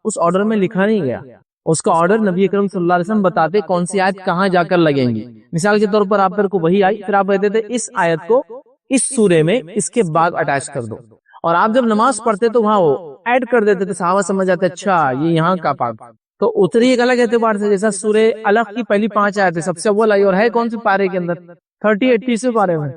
اس آرڈر میں لکھا نہیں گیا، اس کا آرڈر نبی اکرم صلی اللہ علیہ وسلم بتاتے کون سی آیت کہاں جا کر لگیں گی۔ مثال کے طور پر آپ پر کو وہی آئی، پھر آپ کہتے تھے اس آیت کو اس سورے میں اس کے بعد اٹیچ کر دو، اور آپ جب نماز پڑھتے تو وہاں وہ ایڈ کر دیتے تھے، صحابہ سمجھ جاتے اچھا یہ یہاں کا پاک، تو اتری ایک الگ اعتبار سے، جیسا سورہ الگ کی پہلی 5 آیتیں سب سے اول آئی، اور ہے کون سے پارے کے اندر 38 30 پارے میں،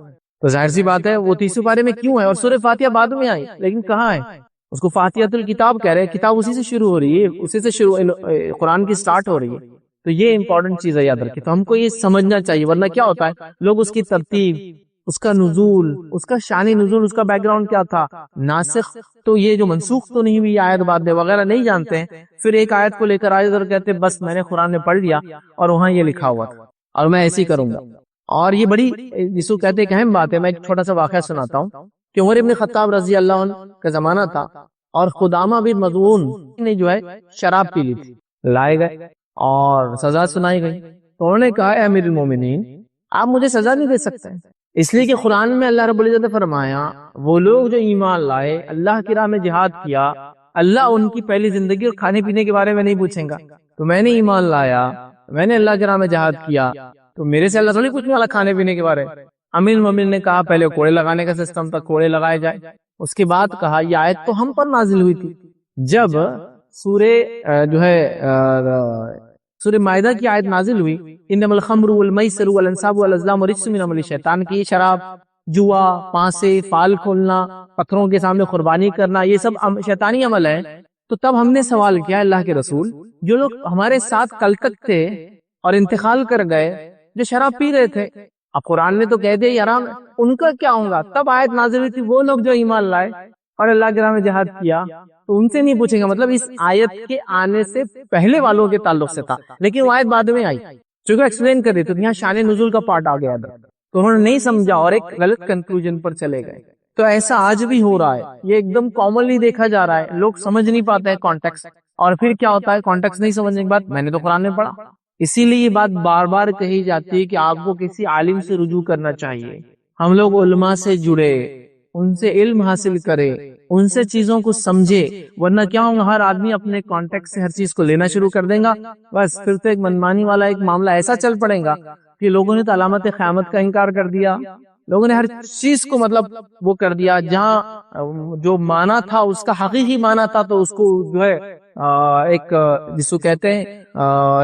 تو ظاہر سی بات ہے وہ 30 پارے میں کیوں ہے، اور سورہ فاتحہ بعد میں آئی، لیکن کہاں ہے؟ اس کو فاتحۃ الکتاب کہہ رہے ہیں، کتاب اسی سے شروع ہو رہی ہے، اسی سے شروع قرآن کی سٹارٹ ہو رہی ہے، تو یہ امپورٹنٹ چیز ہے، یاد رکھیں، تو ہم کو یہ سمجھنا چاہیے، ورنہ کیا ہوتا ہے لوگ اس کی ترتیب، اس کا نزول، اس کا شان نزول، اس کا بیک گراؤنڈ کیا تھا، ناسخ تو یہ جو منسوخ تو نہیں ہوئی آیت بعد میں وغیرہ نہیں جانتے ہیں، پھر ایک آیت کو لے کر آئے اور کہتے بس میں نے قرآن میں پڑھ لیا اور وہاں یہ لکھا ہوا تھا اور میں ایسے ہی کروں گا، اور یہ بڑی جس کو کہتے ہیں کہ اہم بات ہے۔ میں ایک چھوٹا سا واقعہ سناتا ہوں کہ عمر ابن خطاب رضی اللہ عنہ کا زمانہ تھا، اور قدامہ بن مظعون نے جو ہے شراب پی لی تھی، لائے گئے اور سزا سنائی گئی، تو انہوں نے کہا اے امیر المومنین آپ مجھے سزا نہیں دے سکتے، اس لیے کہ قرآن میں اللہ رب العزت نے فرمایا وہ لوگ جو ایمان لائے، اللہ کی راہ میں جہاد کیا، اللہ ان کی پہلی زندگی اور کھانے پینے کے بارے میں نہیں پوچھیں گا، تو میں نے ایمان لایا، میں نے اللہ کی راہ میں جہاد کیا، تو میرے سے اللہ تھوڑی پوچھنے والا کھانے پینے کے بارے میں۔ امیر المومنین نے کہا پہلے کوڑے لگانے کا سسٹم تھا، کوڑے لگائے جائے، اس کے بعد کہا یہ آیت تو ہم پر نازل ہوئی تھی جب سورہ مائدہ کی آیت نازل ہوئی، انما الخمر والمیسر والانصاب والازلام رجس من عمل الشیطان، کی شراب، جوا، پانسے، فال کھولنا، پتھروں کے سامنے قربانی کرنا، یہ سب شیطانی عمل ہے۔ تو تب ہم نے سوال کیا اللہ کے رسول، جو لوگ ہمارے ساتھ کل تک تھے اور انتقال کر گئے جو شراب پی رہے تھے، اب قرآن نے تو کہہ دیا یہ حرام ہے، ان کا کیا ہوگا؟ تب آیت نازل ہوئی تھی وہ لوگ جو ایمان لائے اور اللہ کی راہ میں جہاد کیا، تو ان سے نہیں پوچھیں گا، مطلب اس آیت کے آنے سے پہلے والوں کے تعلق سے تھا، لیکن وہ آیت بعد میں آئی چونکہ ایکسپلین کر رہی تو یہاں شان نزول کا پارٹ آ گیا تھا، تو انہوں نے نہیں سمجھا اور ایک غلط کنکلوژن پر چلے گئے۔ تو ایسا آج بھی ہو رہا ہے، یہ ایک دم کامنلی دیکھا جا رہا ہے، لوگ سمجھ نہیں پاتے ہیں کانٹیکسٹ، اور پھر کیا ہوتا ہے کانٹیکسٹ نہیں سمجھنے کے بعد میں نے تو قرآن میں پڑھا، اسی لیے یہ بات بار بار کہی جاتی ہے کہ آپ کو کسی عالم سے رجوع کرنا چاہیے، ہم لوگ علماء سے جڑے، ان سے علم حاصل کرے، ان سے چیزوں کو سمجھے، ورنہ کیا ہوگا ہر آدمی اپنے کانٹیکٹ سے ہر چیز کو لینا شروع کر دیں گا، بس پھر تو ایک منمانی والا ایک معاملہ ایسا چل پڑے گا کہ لوگوں نے تو علامت قیامت کا انکار کر دیا، لوگوں نے ہر چیز کو مطلب وہ کر دیا، جہاں جو معنی تھا اس کا حقیقی معنی تھا تو اس کو جو ہے ایک جس کو کہتے ہیں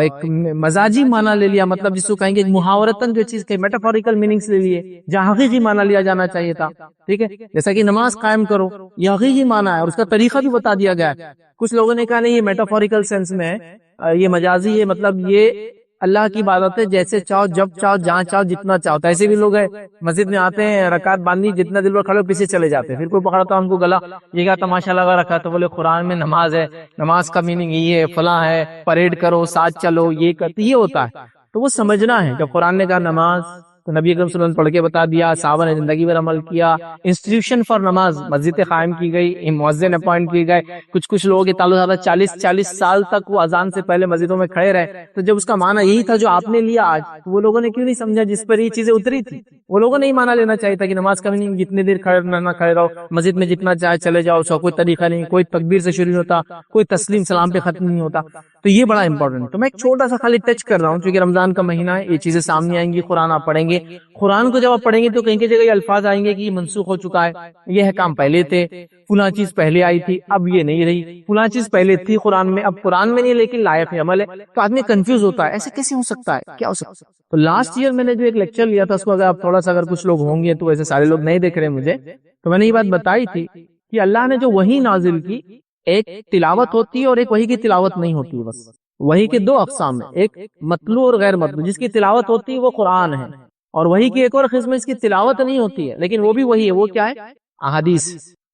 ایک مزاجی معنی لے لیا، مطلب جس کو کہیں گے محاورتاً جو چیز کے میٹافوریکل میننگز لے لیے جہاں حقیقی معنی لیا جانا چاہیے تھا، ٹھیک ہے، جیسا کہ نماز قائم کرو یہ حقیقی معنی ہے اور اس کا طریقہ بھی بتا دیا گیا ہے، کچھ لوگوں نے کہا نہیں یہ میٹافوریکل سینس میں ہے، یہ مجازی ہے، مطلب یہ اللہ کی عبادت ہے، جیسے چاہو جب چاہو جہاں چاہو جتنا چاہو، تو ایسے بھی لوگ ہیں مسجد میں آتے ہیں رکعت باندھی جتنا دل پر کھڑے پیچھے چلے جاتے ہیں، پھر کوئی پکڑتا ان کو گلا، یہ کیا تماشا لگا رکھا، تو بولے قرآن میں نماز ہے، نماز کا میننگ یہ ہے فلاں ہے، پریڈ کرو ساتھ چلو، یہ کرتے، یہ ہوتا ہے، تو وہ سمجھنا ہے جب قرآن نے کہا نماز تو نبی اکرم صلی اللہ علیہ وسلم پڑھ کے بتا دیا، صحابہ نے زندگی پر عمل کیا، انسٹیٹیوشن فار نماز مسجد قائم کی گئی، مؤذن اپوائنٹ کیے گئے، کچھ لوگوں کے تعلق 40 سال تک وہ اذان سے پہلے مسجدوں میں کھڑے رہے. تو جب اس کا معنی یہی تھا جو آپ نے لیا آج، تو وہ لوگوں نے کیوں نہیں سمجھا جس پر یہ چیزیں اتری تھی؟ وہ لوگوں نے ہی مانا لینا چاہیے تھا کہ نماز کا نہیں، جتنی دیر کھڑے رہو مسجد میں، جتنا چاہے چلے جاؤ، اس کا کوئی طریقہ نہیں، کوئی تکبیر سے شروع ہوتا، کوئی تسلیم سلام پہ ختم نہیں ہوتا. تو یہ بڑا امپورٹنٹ. تو میں ایک چھوٹا سا خالی ٹچ کر رہا ہوں کیونکہ رمضان کا مہینہ ہے، یہ چیزیں سامنے آئیں گی. قرآن آپ پڑھیں گے، قرآن کو جب آپ پڑھیں گے تو کہیں کی جگہ یہ الفاظ آئیں گے کہ یہ منسوخ ہو چکا ہے، یہ احکام پہلے تھے، فلاں چیز پہلے آئی تھی اب یہ نہیں رہی، فلاں چیز پہلے تھی قرآن میں اب قرآن میں نہیں لیکن لائق عمل ہے. تو آدمی کنفیوز ہوتا ہے ایسے کیسے ہو سکتا ہے، کیا ہو سکتا ہے. تو لاسٹ ایئر میں نے جو ایک لیکچر لیا تھا اس کو اگر آپ تھوڑا سا، اگر کچھ لوگ ہوں گے تو ویسے سارے لوگ نہیں دیکھ رہے مجھے، تو میں نے یہ بات بتائی تھی کہ اللہ نے جو وحی نازل کی، ایک تلاوت ہوتی ہے اور ایک وحی کی تلاوت نہیں ہوتی. بس وحی کے دو اقسام ہیں، ایک مطلوع اور غیر مطلوع. جس کی تلاوت ہوتی ہے وہ قرآن ہے، اور وحی کی ایک اور قسم اس کی تلاوت نہیں ہوتی ہے لیکن وہ بھی وہی ہے. وہ کیا ہے؟ احادیث.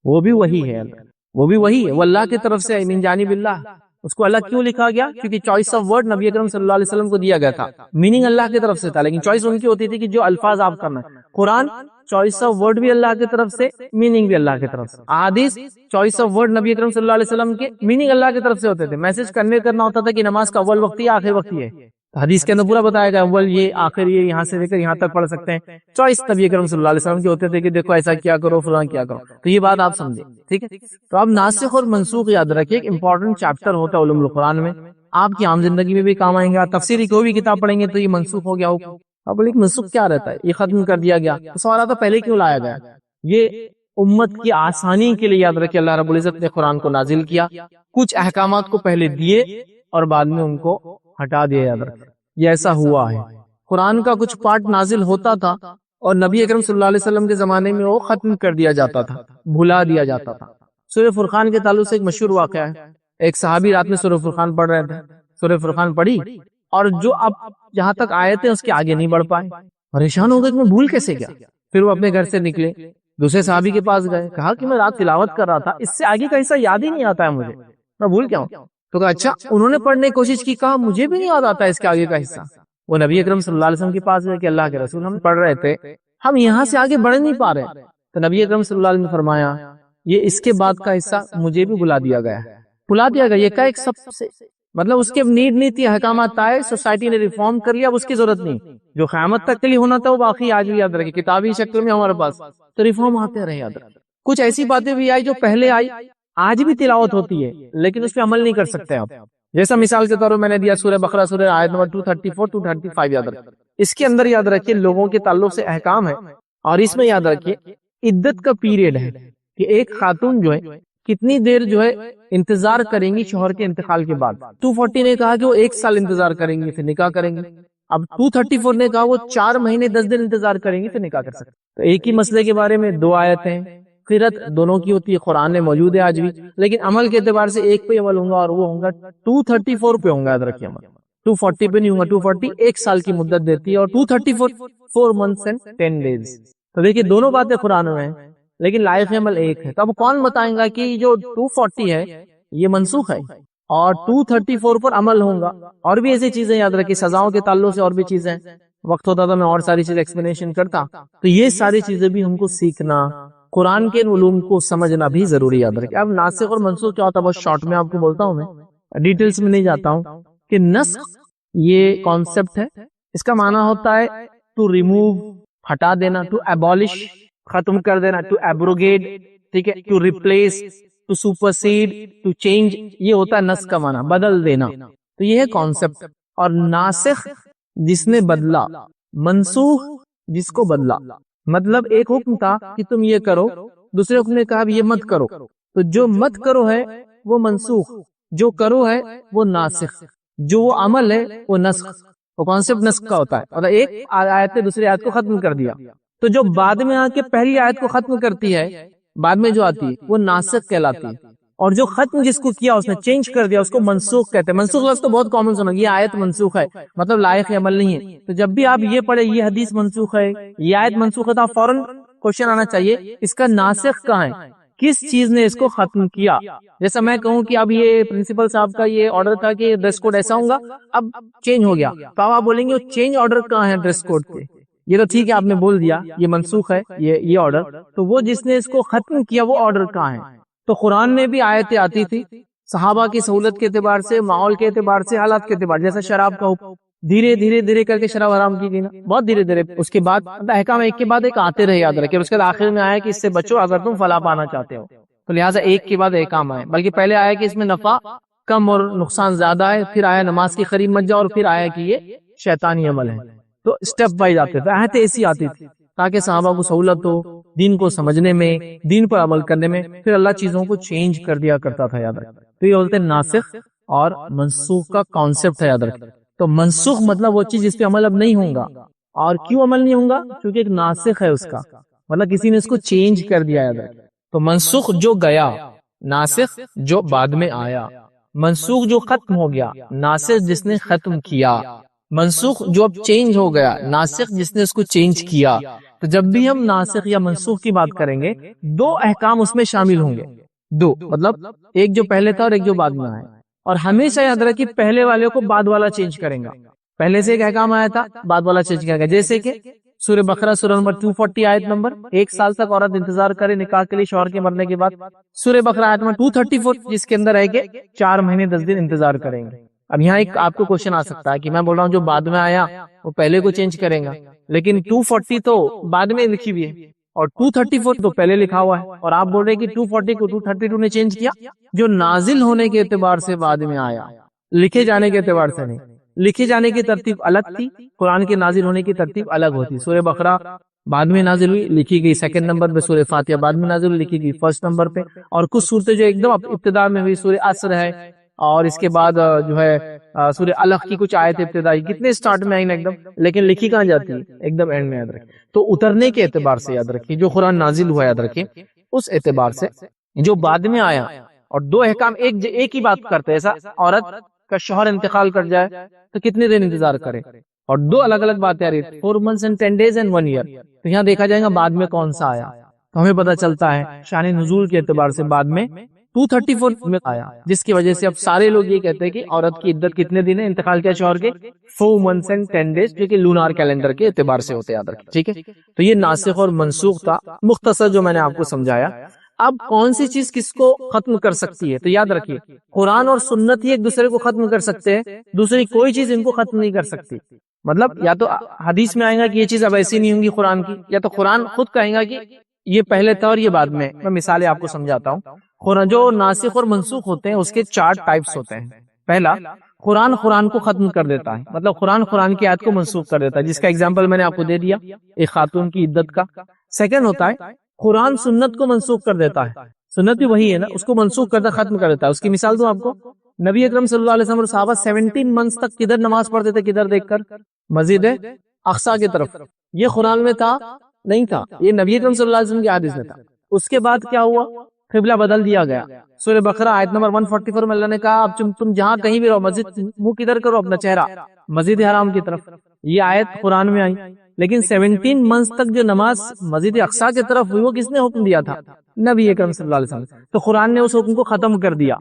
وہ بھی وہی ہے، وہ بھی وہی ہے، وہ اللہ کی طرف سے من جانب اللہ. اس کو اللہ کیوں لکھا گیا؟ کیونکہ چوائس آف ورڈ نبی اکرم صلی اللہ علیہ وسلم کو دیا گیا تھا. میننگ اللہ کی طرف سے تھا لیکن چوائس ان کی ہوتی تھی کہ جو الفاظ آپ کرنا ہے. قرآن چوائس آف ورڈ بھی اللہ کی طرف سے، میننگ بھی اللہ کی طرف سے. احادیث چوائس آف ورڈ نبی اکرم صلی اللہ علیہ وسلم کے، میننگ اللہ کی طرف سے ہوتے تھے. میسج کرنا ہوتا تھا کہ نماز کا اول وقت یہ، آخر وقت یہ. حدیث کے اندر پورا بتایا گیا اول یہ، آخر یہ، یہاں سے لے کر یہاں تک پڑھ سکتے ہیں. چوائس نبی اکرم صلی اللہ علیہ وسلم کے ہوتے تھے کہ دیکھو ایسا کیا کرو، فلاں کیا کرو. تو یہ بات آپ سمجھیں، ٹھیک ہے. تو اب ناسخ اور منسوخ یاد رکھیے، ایک امپورٹنٹ چیپٹر ہوتا ہے علوم القرآن میں، آپ کی عام زندگی میں بھی کام آئیں گا. تفسیری کوئی بھی کتاب پڑھیں گے تو یہ منسوخ ہو گیا ہو. اب بولے منسوخ کیا رہتا ہے، یہ ختم کر دیا گیا. تو سوال آتا پہلے کیوں لایا گیا؟ یہ امت کی آسانی کے لیے یاد رکھیے اللہ رب العزت نے قرآن کو نازل کیا. کچھ احکامات کو پہلے دیے اور بعد میں ان کو ہٹا دیا. یاد رکھیں یہ ایسا ہوا ہے. قرآن کا کچھ پارٹ نازل ہوتا تھا اور نبی اکرم صلی اللہ علیہ وسلم کے زمانے میں وہ ختم کر دیا جاتا تھا، بھلا دیا جاتا تھا. سورہ فرقان کے تعلق سے ایک مشہور واقعہ ہے. ایک صحابی رات میں سورہ فرقان پڑھ رہے تھے، سورہ فرقان پڑھی اور جو اب جہاں تک آئے تھے اس کے آگے نہیں بڑھ پائے. پریشان ہو گئے کہ میں بھول کیسے گیا. پھر وہ اپنے گھر سے نکلے، دوسرے صحابی کے پاس گئے، کہا کہ میں رات تلاوت کر رہا تھا، اس سے آگے کا حصہ یاد ہی نہیں آتا ہے مجھے، میں بھول کیا ہوں. تو کہا اچھا. انہوں نے پڑھنے کی کوشش کی، کہا مجھے بھی نہیں یاد آتا اس کے آگے کا حصہ. وہ نبی اکرم صلی اللہ علیہ وسلم کے پاس گئے کہ اللہ کے رسول ہم پڑھ رہے تھے، ہم یہاں سے آگے بڑھ نہیں پا رہے. تو نبی اکرم صلی اللہ علیہ وسلم نے فرمایا یہ اس کے بعد کا حصہ مجھے بھی بلا دیا گیا ہے، بلا دیا گیا. یہ کا ایک سب سے مطلب اس کے نیڈ نہیں تھی، احکامات آئے، سوسائٹی نے ریفارم کر لیا، اب اس کی ضرورت نہیں. جو قیامت تک کے لیے ہونا تھا وہ باقی آج بھی یاد رکھے، کتابی شکل میں ہمارے پاس، تو ریفارم آتے رہے. یاد رکھے کچھ ایسی باتیں بھی آئی جو پہلے آئی، آج بھی تلاوت ہوتی ہے لیکن اس پہ عمل نہیں کر سکتے آپ. جیسا مثال کے طور پر میں نے دیا سورہ بقرہ سورہ آیت نمبر 234 235 یاد رکھیں. اس کے اندر یاد رکھیے لوگوں کے تعلق سے احکام ہے، اور اس میں یاد رکھیے عدت کا پیریڈ ہے کہ ایک خاتون جو ہے کتنی دیر جو ہے انتظار کریں گی شوہر کے انتقال کے بعد. 240 نے کہا کہ وہ 1 سال انتظار کریں گی پھر نکاح کریں گی. اب 234 نے کہا وہ 4 مہینے 10 دن انتظار کریں گی پھر نکاح کر سکتے. تو ایک ہی مسئلے کے بارے میں 2 آیتیں، قرت دونوں کی ہوتی ہے، قرآن میں موجود ہے آج بھی، لیکن عمل کے اعتبار سے ایک پہ عمل ہوگا اور وہ ہوگا 234 پہ ہوگا. یاد رکھیے عمل 240 پہ نہیں ہوگا. 240 1 سال کی مدت دیتی ہے اور 234 4 months and 10 days. تو دیکھیے دونوں باتیں قرآن میں ہیں لیکن لائق عمل ایک ہے. تو اب کون بتائیں گا کہ جو 240 ہے یہ منسوخ ہے اور 234 پر عمل ہوگا؟ اور بھی ایسی چیزیں یاد رکھیے، سزاؤں کے تعلق سے اور بھی چیزیں، وقت ہوتا تھا میں اور ساری چیز ایکسپلینیشن کرتا. تو یہ ساری چیزیں بھی ہم کو سیکھنا، قرآن کے علوم کو سمجھنا بھی ضروری. یاد رکھیں اب ناسخ اور منسوخ کیا ہوتا ہے بہت شارٹ میں آپ کو بولتا ہوں، میں ڈیٹیلز میں نہیں جاتا ہوں. کہ نسخ یہ کانسیپٹ ہے، اس کا معنی ہوتا ہے ٹو ریموو، ہٹا دینا، ٹو ایبولش، ختم کر دینا، ٹو ایبروگیٹ، ٹھیک ہے، to replace, to supersede, to change, یہ ہوتا ہے نسخ کا معنی، بدل دینا. تو یہ ہے کانسیپٹ. اور ناسخ جس نے بدلا، منسوخ جس کو بدلا. مطلب ایک حکم تھا کہ تم یہ کرو، دوسرے حکم نے کہا یہ مت کرو. تو جو مت کرو ہے وہ منسوخ، جو کرو ہے وہ ناسخ، جو وہ عمل ہے وہ نسخ. وہ کانسیپٹ نسخ کا ہوتا ہے. اور ایک آیت نے دوسری آیت کو ختم کر دیا. تو جو بعد میں آ کے پہلی آیت کو ختم کرتی ہے، بعد میں جو آتی ہے وہ ناسخ کہلاتی ہے. اور جو ختم جس کو کیا اس نے چینج کر دیا اس کو منسوخ کہتے ہیں. منسوخ لفظ تو بہت کامن سنا، یہ آیت منسوخ ہے مطلب لائق عمل نہیں ہے. تو جب بھی آپ یہ پڑھے یہ حدیث منسوخ ہے، یہ آیت منسوخ ہے، تو آپ فوراً کوشچن آنا چاہیے اس کا ناسخ کہاں ہے، کس چیز نے اس کو ختم کیا. جیسا میں کہوں کہ اب یہ پرنسپل صاحب کا یہ آرڈر تھا کہ ڈریس کوڈ ایسا ہوگا، اب چینج ہو گیا، تو آپ بولیں گے وہ چینج آرڈر کہاں ہے ڈریس کوڈ کے، یہ تو ٹھیک ہے آپ نے بول دیا یہ منسوخ ہے یہ آرڈر، تو وہ جس نے اس کو ختم کیا وہ آرڈر کہاں ہے؟ تو قرآن میں بھی آیتیں آتی تھی صحابہ کی سہولت کے اعتبار سے، ماحول کے اعتبار سے، حالات کے اعتبار، جیسے شراب کا حکم دھیرے دھیرے دھیرے کر کے شراب حرام کی گئی نا، بہت دھیرے دھیرے، اس کے بعد احکام ایک کے بعد ایک آتے رہے، یاد رکھیں، اس کے بعد آخر میں آیا کہ اس سے بچو اگر تم فلاح پانا چاہتے ہو، تو لہٰذا ایک کے بعد احکام آئے، بلکہ پہلے آیا کہ اس میں نفع کم اور نقصان زیادہ ہے، پھر آیا نماز کی قریب مت جاؤ، اور پھر آیا کہ یہ شیطانی عمل ہے۔ تو اسٹیپ وائز آتے تھے، آیتیں ایسی آتی تھی تاکہ صحابہ کو سہولت ہو دین کو سمجھنے میں، دین پر عمل کرنے میں، پھر اللہ چیزوں کو چینج کر دیا کرتا تھا، یاد رکھیں۔ تو یہ بولتے ہیں ناسخ اور منسوخ کا کانسیپٹ ہے، یاد رکھیں۔ تو منسوخ مطلب وہ چیز جس پہ عمل اب نہیں ہوگا، اور کیوں عمل نہیں ہوگا؟ کیونکہ ایک ناسخ ہے اس کا، مطلب کسی نے اس کو چینج کر دیا، یاد رکھیں۔ تو منسوخ جو گیا، ناسخ جو بعد میں آیا، منسوخ جو ختم ہو گیا، ناسخ جس نے ختم کیا، منسوخ جو اب چینج ہو گیا، ناسخ جس نے اس کو چینج کیا۔ تو جب بھی ہم ناسخ یا منسوخ کی بات کریں گے، دو احکام اس میں شامل ہوں گے، دو، مطلب ایک جو پہلے تھا اور ایک جو بعد میں آیا، اور ہمیشہ یاد رکھیں پہلے والے کو بعد والا چینج کریں گا، پہلے سے ایک احکام آیا تھا بعد والا چینج کرے گا، جیسے کہ سورہ بقرہ سورہ نمبر 240 آیت نمبر، 1 سال تک عورت انتظار کرے نکاح کے لیے شوہر کے مرنے کے بعد، سورہ بقرہ آیت نمبر 234 جس کے اندر ہے کہ 4 مہینے 10 دن انتظار کریں گے۔ اب یہاں ایک آپ کو کوشچن آ سکتا ہے کہ میں بول رہا ہوں جو بعد میں آیا وہ پہلے کو چینج کریں گا، لیکن 240 تو بعد میں لکھی ہوئی ہے اور 234 تو پہلے لکھا ہوا ہے، اور آپ بول رہے ہیں کہ 240 کو 232 نے چینج کیا۔ جو نازل ہونے کے اعتبار سے بعد میں آیا، لکھے جانے کے اعتبار سے نہیں، لکھے جانے کی ترتیب الگ تھی، قرآن کے نازل ہونے کی ترتیب الگ ہوتی۔ سورہ بقرہ بعد میں نازل ہوئی، لکھی گئی 2nd نمبر پہ، سورہ فاتحہ بعد میں نازل ہوئی، لکھی گئی 1st نمبر پہ، اور کچھ صورتیں جو ایک دم ابتدا میں ہوئی، سورہ عصر ہے، اور اس کے بعد جو ہے سورہ الق کی کچھ آیت ابتدائی، کتنے سٹارٹ میں آئی نا ایک دم، لیکن لکھی کہاں جاتی ہے؟ ایک دم اینڈ میں، یاد رکھیں۔ تو اترنے کے اعتبار سے یاد رکھیں، جو قرآن نازل ہوا یاد رکھیں، اس اعتبار سے جو بعد میں آیا، اور دو احکام ایک ہی بات کرتے ہیں، ایسا عورت کا شوہر انتقال کر جائے تو کتنے دن انتظار کرے، اور دو الگ الگ باتیں آ رہی ہیں، 4 months and 10 days and 1 year، تو یہاں دیکھا جائے گا بعد میں کون سا آیا، تو ہمیں پتہ چلتا ہے شان نزول کے اعتبار سے بعد میں 234 میں آیا، جس کی وجہ سے اب سارے لوگ یہ کہتے ہیں کہ عورت کی عدت کتنے دن ہے انتقال کیا شوہر کے؟ 4 months and 10 days، جو کہ لونار کیلنڈر کے اعتبار سے ہوتے ہیں، یاد رکھیں، ٹھیک ہے۔ تو یہ ناسخ اور منسوخ تھا، مختصر جو میں نے آپ کو سمجھایا۔ اب کون سی چیز کس کو ختم کر سکتی ہے؟ تو یاد رکھیے قرآن اور سنت ہی ایک دوسرے کو ختم کر سکتے ہیں، دوسری کوئی چیز ان کو ختم نہیں کر سکتی۔ مطلب یا تو حدیث میں آئے گا کہ یہ چیز اب ایسی نہیں ہوں گی قرآن کی، یا تو قرآن خود کہیں گا کہ یہ پہلے تھا اور یہ بعد میں۔ میں مثالیں آپ کو سمجھاتا ہوں۔ قرآن جو ناسخ اور منسوخ ہوتے ہیں اس کے 4 ٹائپس ہوتے ہیں۔ پہلا، قرآن کو ختم کر دیتا ہے، مطلب قرآن کی آیت کو منسوخ کر دیتا ہے، جس کا ایگزامپل میں نے آپ کو دے دیا ایک خاتون کی عدت کا۔ سیکنڈ ہوتا ہے قرآن سنت کو منسوخ کر دیتا ہے، سنت بھی وہی ہے نا، اس کو منسوخ کرتا ختم کر دیتا ہے۔ اس کی مثال دوں آپ کو، نبی اکرم صلی اللہ علیہ وسلم اور صحابہ 17 months تک کدھر نماز پڑھتے تھے؟ کدھر دیکھ کر؟ مسجد اقصیٰ کی طرف۔ یہ قرآن میں تھا؟ نہیں تھا، یہ نبی اکرم صلی اللہ علیہ وسلم کی حدیث میں تھا۔ اس کے بعد کیا ہوا؟ قبلہ بدل دیا گیا۔ سورہ بقرہ آیت نمبر 144 میں اللہ نے کہا اب تم جہاں کہیں بھی رہو، مسجد منہ کدھر کرو اپنا چہرہ؟ مسجد حرام کی طرف۔ یہ آیت قرآن میں آئی، لیکن 17 months تک جو نماز مسجد اقصیٰ کی طرف ہوئی وہ کس نے حکم دیا تھا؟ نبی اکرم صلی اللہ علیہ وسلم۔ تو قرآن نے اس حکم کو ختم کر دیا،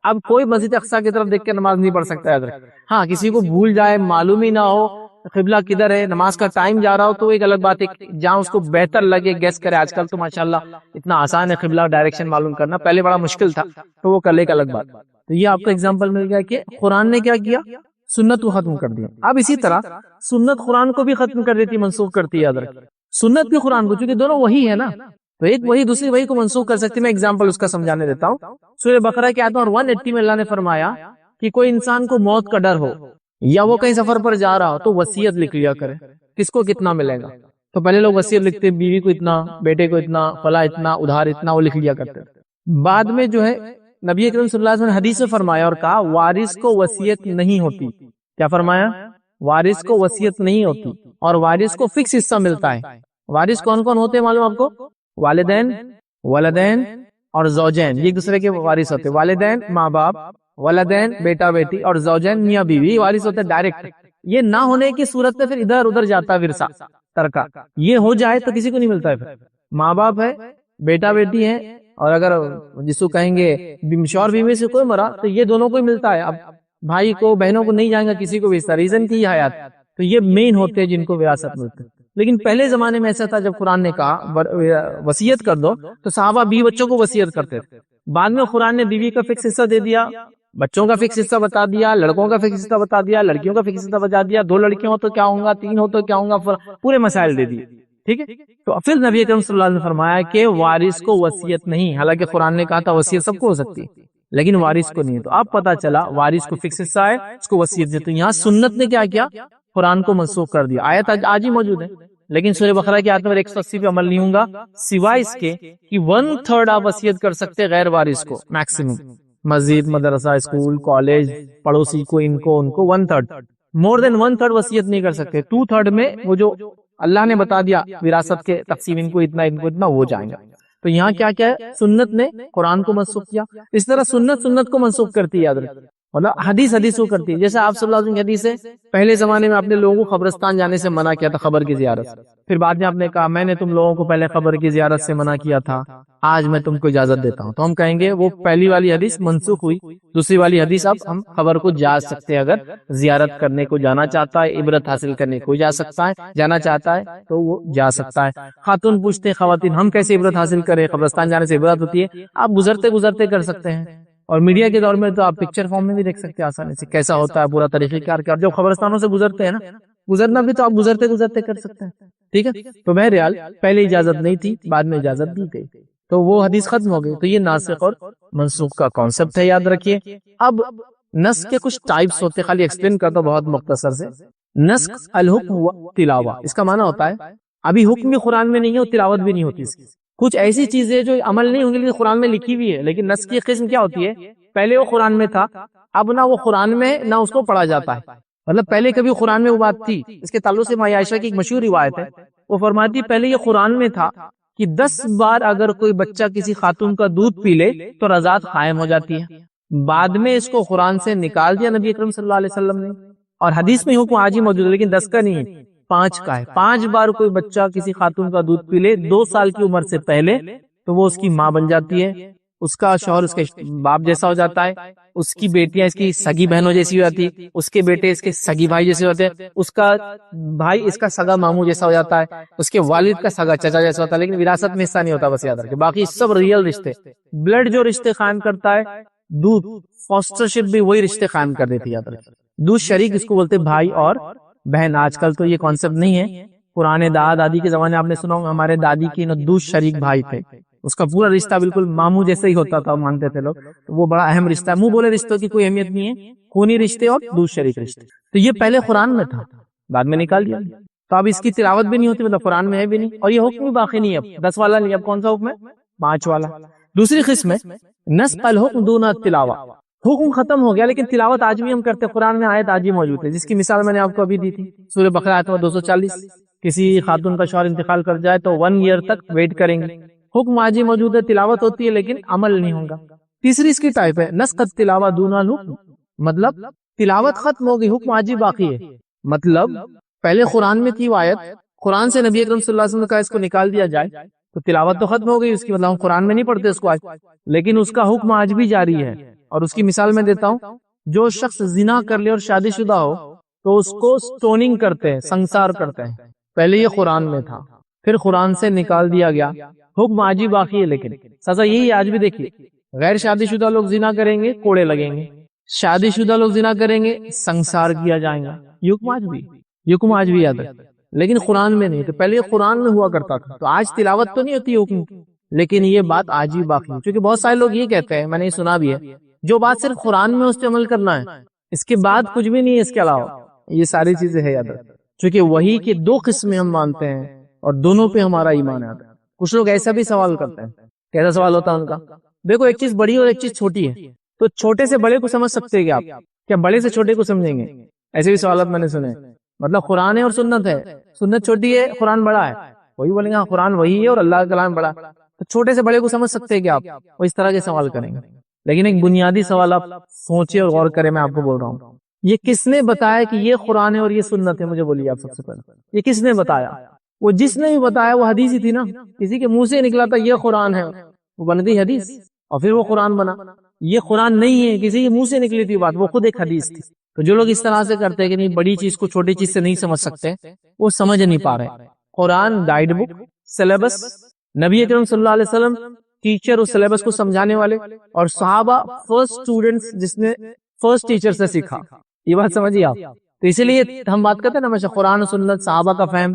اب کوئی مسجد اقصیٰ کی طرف دیکھ کے نماز نہیں پڑھ سکتا، یاد رکھ۔ ہاں کسی کو بھول جائے، معلوم ہی نہ ہو قبلہ کدھر ہے، نماز کا ٹائم جا رہا ہو تو ایک الگ بات ہے، جہاں اس کو بہتر لگے گیس کرے۔ آج کل تو ماشاءاللہ اتنا آسان ہے قبلہ ڈائریکشن معلوم کرنا، پہلے بڑا مشکل تھا، تو وہ کر لے ایک الگ بات۔ تو یہ آپ کو اگزامپل مل گیا کہ قرآن نے کیا کیا؟ سنت کو ختم کر دیا۔ اب اسی طرح سنت قرآن کو بھی ختم کر دیتی، منسوخ کرتی ہے، یاد رکھ۔ سنت بھی قرآن کو، چونکہ دونوں وہی ہے نا، تو ایک وہی دوسری وہی کو منسوخ کر سکتی۔ میں اگزامپل اس کا سمجھانے دیتا ہوں۔ سورہ بقرہ کی آیت نمبر 180 میں اللہ نے فرمایا کہ کوئی انسان کو موت کا ڈر ہو یا وہ کہیں سفر پر جا رہا ہو تو وصیت لکھ لیا کرے، کس کو کتنا ملے گا۔ تو پہلے لوگ وصیت لکھتے، بیوی کو اتنا، بیٹے کو اتنا، فلاں اتنا، ادھار اتنا، وہ لکھ لیا کرتے۔ بعد میں جو ہے نبی اکرم صلی اللہ علیہ وسلم نے حدیث میں فرمایا اور کہا وارث کو وصیت نہیں ہوتی۔ کیا فرمایا؟ وارث کو وصیت نہیں ہوتی، اور وارث کو فکس حصہ ملتا ہے۔ وارث کون کون ہوتے ہیں معلوم آپ کو؟ والدین، ولدین اور زوجین، یہ ایک دوسرے کے وارث ہوتے ہیں۔ والدین ماں باپ، ولدین بیٹا بیٹی، اور زوجین میاں بیوی، وارث ہوتے ہیں ڈائریکٹ۔ یہ نہ ہونے کی صورت میں پھر ادھر ادھر جاتا ہے ورثہ ترکہ، یہ ہو جائے تو کسی کو نہیں ملتا ہے۔ پھر ماں باپ ہے، بیٹا بیٹی ہے، اور اگر جس کو کہیں گے شوہر بیوی سے کوئی مرا تو یہ دونوں کو ہی ملتا ہے۔ اب بھائی کو بہنوں کو نہیں جائیں گا کسی کو بھی، اس ریزن کی حیات، تو یہ مین ہوتے ہیں جن کو وراثت ملتی ہے۔ لیکن پہلے زمانے میں ایسا تھا جب قرآن نے کہا وصیت کر دو تو صحابہ بیوی بچوں کو وصیت کرتے تھے. بعد میں قرآن نے بیوی کا فکس حصہ دے دیا, بچوں کا فکس حصہ بتا دیا, لڑکوں کا فکس حصہ بتا دیا, لڑکیوں کا فکس حصہ بتا دیا, 2 لڑکیاں ہو تو کیا ہوگا, 3 ہو تو کیا ہوگا, پورے مسائل دے دیے. ٹھیک ہے, تو پھر نبی اکرم صلی اللہ علیہ وسلم نے فرمایا کہ وارث کو وصیت نہیں, حالانکہ قرآن نے کہا تھا وصیت سب کو ہو سکتی ہے لیکن وارث کو نہیں. تو اب پتا چلا وارث کو فکس حصہ ہے, اس کو وصیت دیتے. یہاں سنت نے کیا کیا, قرآن کو منسوخ کر دیا. آیت آج ہی موجود ہے لیکن سورہ بقرہ کی آیت نمبر 180 پہ عمل نہیں ہوگا, سوائے اس کے کہ 1/3 آپ وصیت کر سکتے غیر وارث کو میکسیمم. مسجد, مدرسہ, اسکول, کالج, پڑوسی کو, ان کو 1/3, مور دین 1/3 وصیت نہیں کر سکتے. 2/3 میں وہ جو اللہ نے بتا دیا وراثت کے تقسیم, ان کو اتنا وہ جائیں گا. تو یہاں کیا کیا ہے, سنت نے قرآن کو منسوخ کیا. اس طرح سنت کو منسوخ کرتی ہے, یاد رکھیں. مطلب حدیث کو کرتی ہے. جیسے آپ صلی اللہ علیہ وسلم کی حدیث ہے, پہلے زمانے میں آپ نے لوگوں کو قبرستان جانے سے منع کیا تھا, قبر کی زیارت. پھر بعد میں آپ نے کہا میں نے تم لوگوں کو پہلے قبر کی زیارت سے منع کیا تھا, آج میں تم کو اجازت دیتا ہوں. تو ہم کہیں گے وہ پہلی والی حدیث منسوخ ہوئی, دوسری والی حدیث اب ہم قبر کو جا سکتے ہیں. اگر زیارت کرنے کو جانا چاہتا ہے, عبرت حاصل کرنے کو جا سکتا ہے, جانا چاہتا ہے تو وہ جا سکتا ہے. خاتون پوچھتے ہیں خواتین ہم کیسے عبرت حاصل کریں, قبرستان جانے سے عبرت ہوتی ہے, آپ گزرتے کر سکتے ہیں. اور میڈیا کے دور میں تو آپ پکچر فارم میں بھی دیکھ سکتے ہیں آسانی سے کیسا ہوتا ہے پورا طریقہ کار. جب قبرستانوں سے گزرتے ہیں نا, گزرنا بھی تو آپ گزرتے کر سکتے ہیں. ٹھیک ہے, تو بہرحال پہلے اجازت نہیں تھی, بعد میں اجازت دی گئی, تو وہ حدیث ختم ہو گئی. تو یہ ناسخ اور منسوخ کا کانسیپٹ ہے, یاد رکھیے. اب نسخ کے کچھ ٹائپس ہوتے, خالی ایکسپلین کرتا بہت مختصر سے. نسخ الحکم و تلاوہ, اس کا معنی ہوتا ہے ابھی حکم بھی قرآن میں نہیں ہے اور تلاوت بھی نہیں ہوتی اس کی. کچھ ایسی چیزیں جو عمل نہیں ہوں گی لیکن قرآن میں لکھی ہوئی ہے. لیکن نسخ کی قسم کیا ہوتی ہے, پہلے وہ قرآن میں تھا, اب نہ وہ قرآن میں نہ اس کو پڑھا جاتا ہے. مطلب پہلے کبھی قرآن میں وہ بات تھی. اس کے تعلق سے ماں عائشہ کی ایک مشہور روایت ہے, وہ فرماتی پہلے یہ قرآن میں تھا کہ 10 بار اگر کوئی بچہ کسی خاتون کا دودھ پی لے تو رضاعت قائم ہو جاتی ہے. بعد میں اس کو قرآن سے نکال دیا نبی اکرم صلی اللہ علیہ وسلم نے, اور حدیث میں حکم آج ہی موجود ہے لیکن 10 کا نہیں ہے, 5 کا ہے. 5 بار کوئی بچہ کسی خاتون کا دودھ پی لے 2 سال کی عمر سے پہلے تو وہ اس کی ماں بن جاتی ہے, اس کا شوہر اس کے باپ جیسا ہو جاتا ہے, اس کی بیٹیاں اس کی سگی بہنوں جیسی ہو جاتی ہے, اس کے بیٹے اس کے سگی بھائی جیسے ہوتے ہیں, اس کا بھائی اس کا سگا ماموں جیسا ہو جاتا ہے, اس کے والد کا سگا چچا جیسا ہوتا ہے. لیکن وراثت میں حصہ نہیں ہوتا, بس یاد رکھیں. باقی سب ریئل رشتے, بلڈ جو رشتے قائم کرتا ہے دودھ, فاسٹرشپ بھی وہی رشتے قائم کر دیتی ہے, یاد رکھیں. دودھ شریک اس کو بولتے بھائی اور بہن. آج کل تو یہ کانسیپٹ نہیں ہے, پرانے دادی کے زمانے آپ نے سنا ہوگا, ہمارے دادی کے دودھ شریک بھائی تھے, اس کا پورا رشتہ بالکل ماموں جیسے ہی ہوتا تھا, مانتے تھے لوگ. تو وہ بڑا اہم رشتہ ہے, منہ بولے رشتوں کی کوئی اہمیت نہیں ہے, خونی رشتے اور دودھ شریک رشتے. تو یہ پہلے قرآن میں تھا, بعد میں نکال دیا. تو اب اس کی تلاوت بھی نہیں ہوتی, مطلب قرآن میں ہے بھی نہیں, اور یہ حکم بھی باقی نہیں ہے. اب 10 والا نہیں, اب کون سا حکم ہے, 5 والا. دوسری قسم ہے نسخ الحکم دون التلاوہ, حکم ختم ہو گیا لیکن تلاوت آج بھی ہم کرتے. قرآن میں آیت آج ہی موجود ہے, جس کی مثال میں نے آپ کو ابھی دی تھی, سورہ بقرہ آیت 240. کسی خاتون کا شوہر انتقال کر جائے تو 1 ایئر تک ویٹ کریں گے. حکم آج ہی موجود ہے, تلاوت ہوتی ہے لیکن عمل نہیں ہوگا. تیسری اس کی ٹائپ ہے نسخ التلاوہ دون الحکم, مطلب تلاوت ختم ہوگی, حکم آج ہی باقی ہے. مطلب پہلے قرآن میں تھی وہ آیت, قرآن سے نبی اکرم صلی اللہ علیہ وسلم نے کہا اس کو نکال دیا جائے, تو تلاوت تو ختم ہو گئی اس کی, مطلب ہم قرآن میں نہیں پڑھتے اس کو آج, لیکن اس کا حکم آج بھی جاری ہے. اور اس کی مثال میں دیتا ہوں, جو شخص زنا کر لے اور شادی شدہ ہو تو اس کو سٹوننگ کرتے ہیں, سنسار کرتے ہیں. پہلے یہ قرآن میں تھا, پھر قرآن سے نکال دیا گیا, حکم آج ہی باقی ہے. لیکن سزا یہی آج بھی دیکھیے, غیر شادی شدہ لوگ زنا کریں گے کوڑے لگیں گے, شادی شدہ لوگ زنا کریں گے سنسار کیا جائے گا. یہ حکم آج بھی یاد ہے, لیکن قرآن میں نہیں. تو پہلے یہ قرآن میں ہوا کرتا تھا, تو آج تلاوت تو نہیں ہوتی حکم, لیکن یہ بات آج بھی باقی ہے. کیونکہ بہت سارے لوگ یہ کہتے ہیں, میں نے یہ سنا بھی ہے, جو بات صرف قرآن میں اس پہ عمل کرنا ہے, اس کے بعد کچھ بھی نہیں ہے اس کے علاوہ. یہ ساری چیزیں ہے, یاد رکھیں. چونکہ وہی کی 2 قسمیں ہم مانتے ہیں اور دونوں پہ ہمارا ایمان آتا ہے. کچھ لوگ ایسا بھی سوال کرتے ہیں, کیسا سوال ہوتا ہے ان کا, دیکھو ایک چیز بڑی اور ایک چیز چھوٹی ہے, تو چھوٹے سے بڑے کو سمجھ سکتے ہیں آپ, کیا بڑے سے چھوٹے کو سمجھیں گے؟ ایسے بھی سوالات میں نے سنے. مطلب قرآن ہے اور سنت ہے, سنت چھوٹی ہے قرآن بڑا ہے, وہی بولیں گے ہاں قرآن وہی ہے اور اللہ کا کلام بڑا, تو چھوٹے سے بڑے کو سمجھ سکتے ہیں کہ آپ, وہ اس طرح کے سوال کریں گے. لیکن ایک بنیادی سوال آپ سوچے اور غور کریں, میں آپ کو بول رہا ہوں, یہ کس نے بتایا کہ یہ قرآن ہے اور یہ سنت ہے؟ مجھے بولیے آپ سب سے پہلے, یہ کس نے بتایا؟ وہ جس نے بھی بتایا وہ حدیث ہی تھی نا, کسی کے منہ سے نکلا تھا یہ قرآن ہے, وہ بن گئی حدیث, اور پھر وہ قرآن بنا. یہ قرآن نہیں ہے, کسی کے منہ سے نکلی تھی بات, وہ خود ایک حدیث تھی. تو جو لوگ اس طرح سے کرتے ہیں کہ نہیں بڑی چیز کو چھوٹی چیز سے نہیں سمجھ سکتے, وہ سمجھ نہیں پا رہے. قرآن گائیڈ بک، سلیبس، نبی اکرم صلی اللہ علیہ وسلم ٹیچر اس سلیبس کو سمجھانے والے، اور صحابہ فرسٹ اسٹوڈنٹس جس نے فرسٹ ٹیچر سے سیکھا. یہ بات سمجھیے آپ. تو اسی لیے ہم بات کرتے ہیں نا ہمیشہ قرآن و سنت صحابہ کا فہم.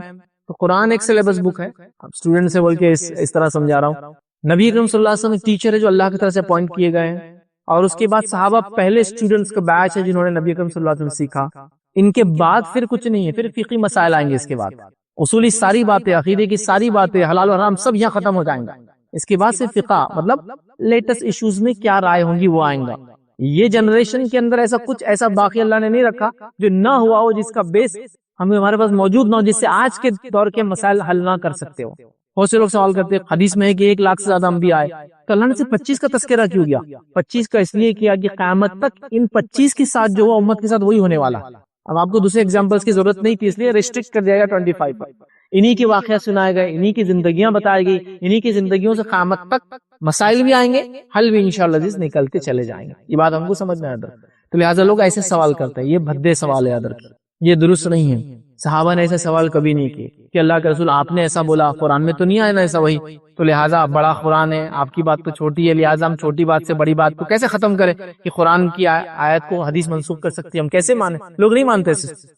تو قرآن ایک سلیبس بک ہے، اسٹوڈنٹ سے بول کے اس طرح سمجھا رہا ہوں. نبی اکرم صلی اللہ علیہ وسلم ایک ٹیچر ہے جو اللہ کی طرف سے اپوائنٹ کیے گئے ہیں، اور اس کے بعد صحابہ پہلے اسٹوڈنٹس کا بیچ ہے جنہوں نے نبی اکرم صلی اللہ علیہ وسلم سیکھا. ان کے بعد پھر کچھ نہیں ہے، پھر فقہی مسائل آئیں گے. اس کے بعد اصولی ساری باتیں، عقیدے کی ساری باتیں، حلال و حرام سب یہاں ختم ہو جائیں گا. اس کے بعد سے فقہ مطلب لیٹسٹ ایشوز میں کیا رائے ہوں گی وہ آئیں گا. یہ جنریشن کے اندر ایسا کچھ ایسا باقی اللہ نے نہیں رکھا جو نہ ہوا ہو، جس کا بیس ہمارے پاس موجود نہ ہو، جس سے آج کے دور کے مسائل حل نہ کر سکتے ہو. بہت سے لوگ سوال کرتے ہیں حدیث میں ہے کہ 1 لاکھ سے زیادہ انبیاء آئے، تو اللہ نے صرف 25 کا تذکرہ کیوں کیا؟ 25 کا اس لیے کیا کہ قیامت تک ان 25 کے ساتھ جو ہوا امت کے ساتھ وہی ہونے والا. اب آپ کو دوسرے ایگزامپلس کی ضرورت نہیں تھی، اس لیے ریسٹرکٹ کر دیا گیا 25 پر. انہی کے واقعات سنائے گئے، انہی کی زندگیاں بتائی گئی، انہی کی زندگیوں سے قیامت تک مسائل بھی آئیں گے، حل بھی انشاءاللہ عزیز نکلتے چلے جائیں گے. یہ بات ہم کو سمجھ میں آتا ہے. تو لہٰذا لوگ ایسے سوال کرتے ہیں، یہ بھدے سوال ہے یاد رکھیں، یہ درست نہیں ہے. صحابہ نے ایسے سوال کبھی نہیں کیے کہ اللہ کے رسول آپ نے ایسا بولا، قرآن میں تو نہیں آیا نا ایسا وہی، تو لہٰذا بڑا قرآن ہے، آپ کی بات تو چھوٹی ہے، لہٰذا ہم چھوٹی بات سے بڑی بات کو کیسے ختم کریں کہ قرآن کی آیت کو حدیث منسوخ کر سکتی ہے، ہم کیسے مانیں؟ لوگ نہیں مانتے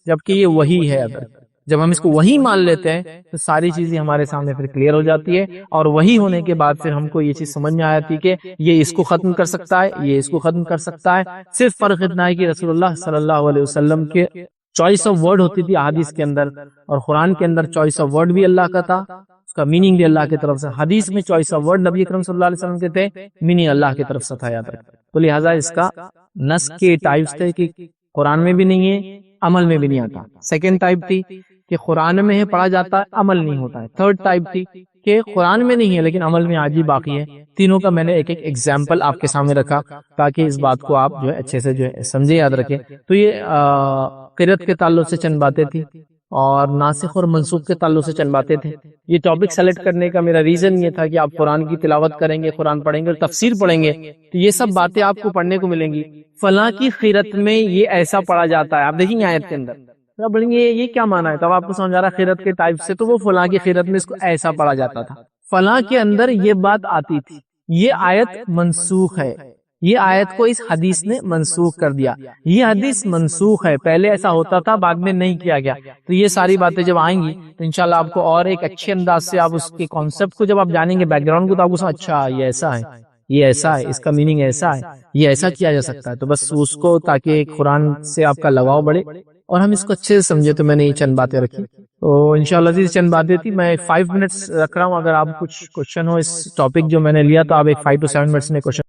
جبکہ یہ وہی ہے. جب ہم اس کو وہی مان لیتے ہیں تو ساری چیزیں ہمارے سامنے پھر کلیئر ہو جاتی ہے، اور وہی ہونے کے بعد پھر ہم کو یہ چیز سمجھ میں آتی کہ یہ اس کو ختم کر سکتا ہے، یہ اس کو ختم کر سکتا ہے. صرف فرق اتنا ہے کہ رسول اللہ صلی اللہ علیہ وسلم کے چوائس آف ورڈ ہوتی تھی احادیث کے اندر، اور قرآن کے اندر چوائس آف ورڈ بھی اللہ کا تھا، اس کا میننگ بھی اللہ کی طرف سے. حدیث میں چوائس آف ورڈ نبی اکرم صلی اللہ علیہ وسلم کے تھے، میننگ اللہ کی طرف سے تھا. یاد رکھیں. تو لہٰذا اس کا نس کے ٹائپس تھے کہ قرآن میں بھی نہیں ہے، عمل میں بھی نہیں آتا. سیکنڈ ٹائپ تھی کہ قرآن میں ہے پڑھا جاتا ہے، عمل نہیں ہوتا ہے. تھرڈ ٹائپ تھی کہ قرآن میں نہیں ہے لیکن عمل میں آج بھی باقی ہے. تینوں کا میں نے ایک ایک ایگزامپل آپ کے سامنے رکھا تاکہ اس بات کو آپ جو ہے اچھے سے جو ہے سمجھے، یاد رکھیں. تو یہ قرأت کے تعلق سے چند باتیں تھی، اور ناسخ اور منسوخ کے تعلق سے چند باتیں تھیں. یہ ٹاپک سیلیکٹ کرنے کا میرا ریزن یہ تھا کہ آپ قرآن کی تلاوت کریں گے، قرآن پڑھیں گے اور تفسیر پڑھیں گے، تو یہ سب باتیں آپ کو پڑھنے کو ملیں گی. فلاں کی قرأت میں یہ ایسا پڑھا جاتا ہے، آپ دیکھیں گے آیت کے اندر آپ بولیں گے یہ کیا مانا ہے، تب آپ کو سمجھا رہا قرأت کے ٹائپ سے، تو وہ فلاں کی قرأت میں اس کو ایسا پڑھا جاتا تھا، فلاں کے اندر یہ بات آتی تھی، یہ آیت منسوخ ہے، یہ آیت کو اس حدیث نے منسوخ کر دیا، یہ حدیث منسوخ ہے، پہلے ایسا ہوتا تھا بعد میں نہیں کیا گیا. تو یہ ساری باتیں جب آئیں گی تو انشاءاللہ آپ کو اور ایک اچھے انداز سے آپ اس کے کانسیپٹ کو جب آپ جانیں گے، بیک گراؤنڈ کو، تو آپ کو اچھا یہ ایسا ہے، یہ ایسا ہے، اس کا میننگ ایسا ہے، یہ ایسا کیا جا سکتا ہے. تو بس اس کو تاکہ قرآن سے آپ کا لگاؤ بڑھے اور ہم اس کو اچھے سے سمجھے، تو میں نے یہ چند باتیں رکھی. تو انشاءاللہ عزیز چند باتیں تھی، میں 5 منٹس رکھ رہا ہوں. اگر آپ کچھ کوشچن ہو اس ٹاپک جو میں نے لیا تو آپ ایک 5 to 7 منٹس میں کوشچن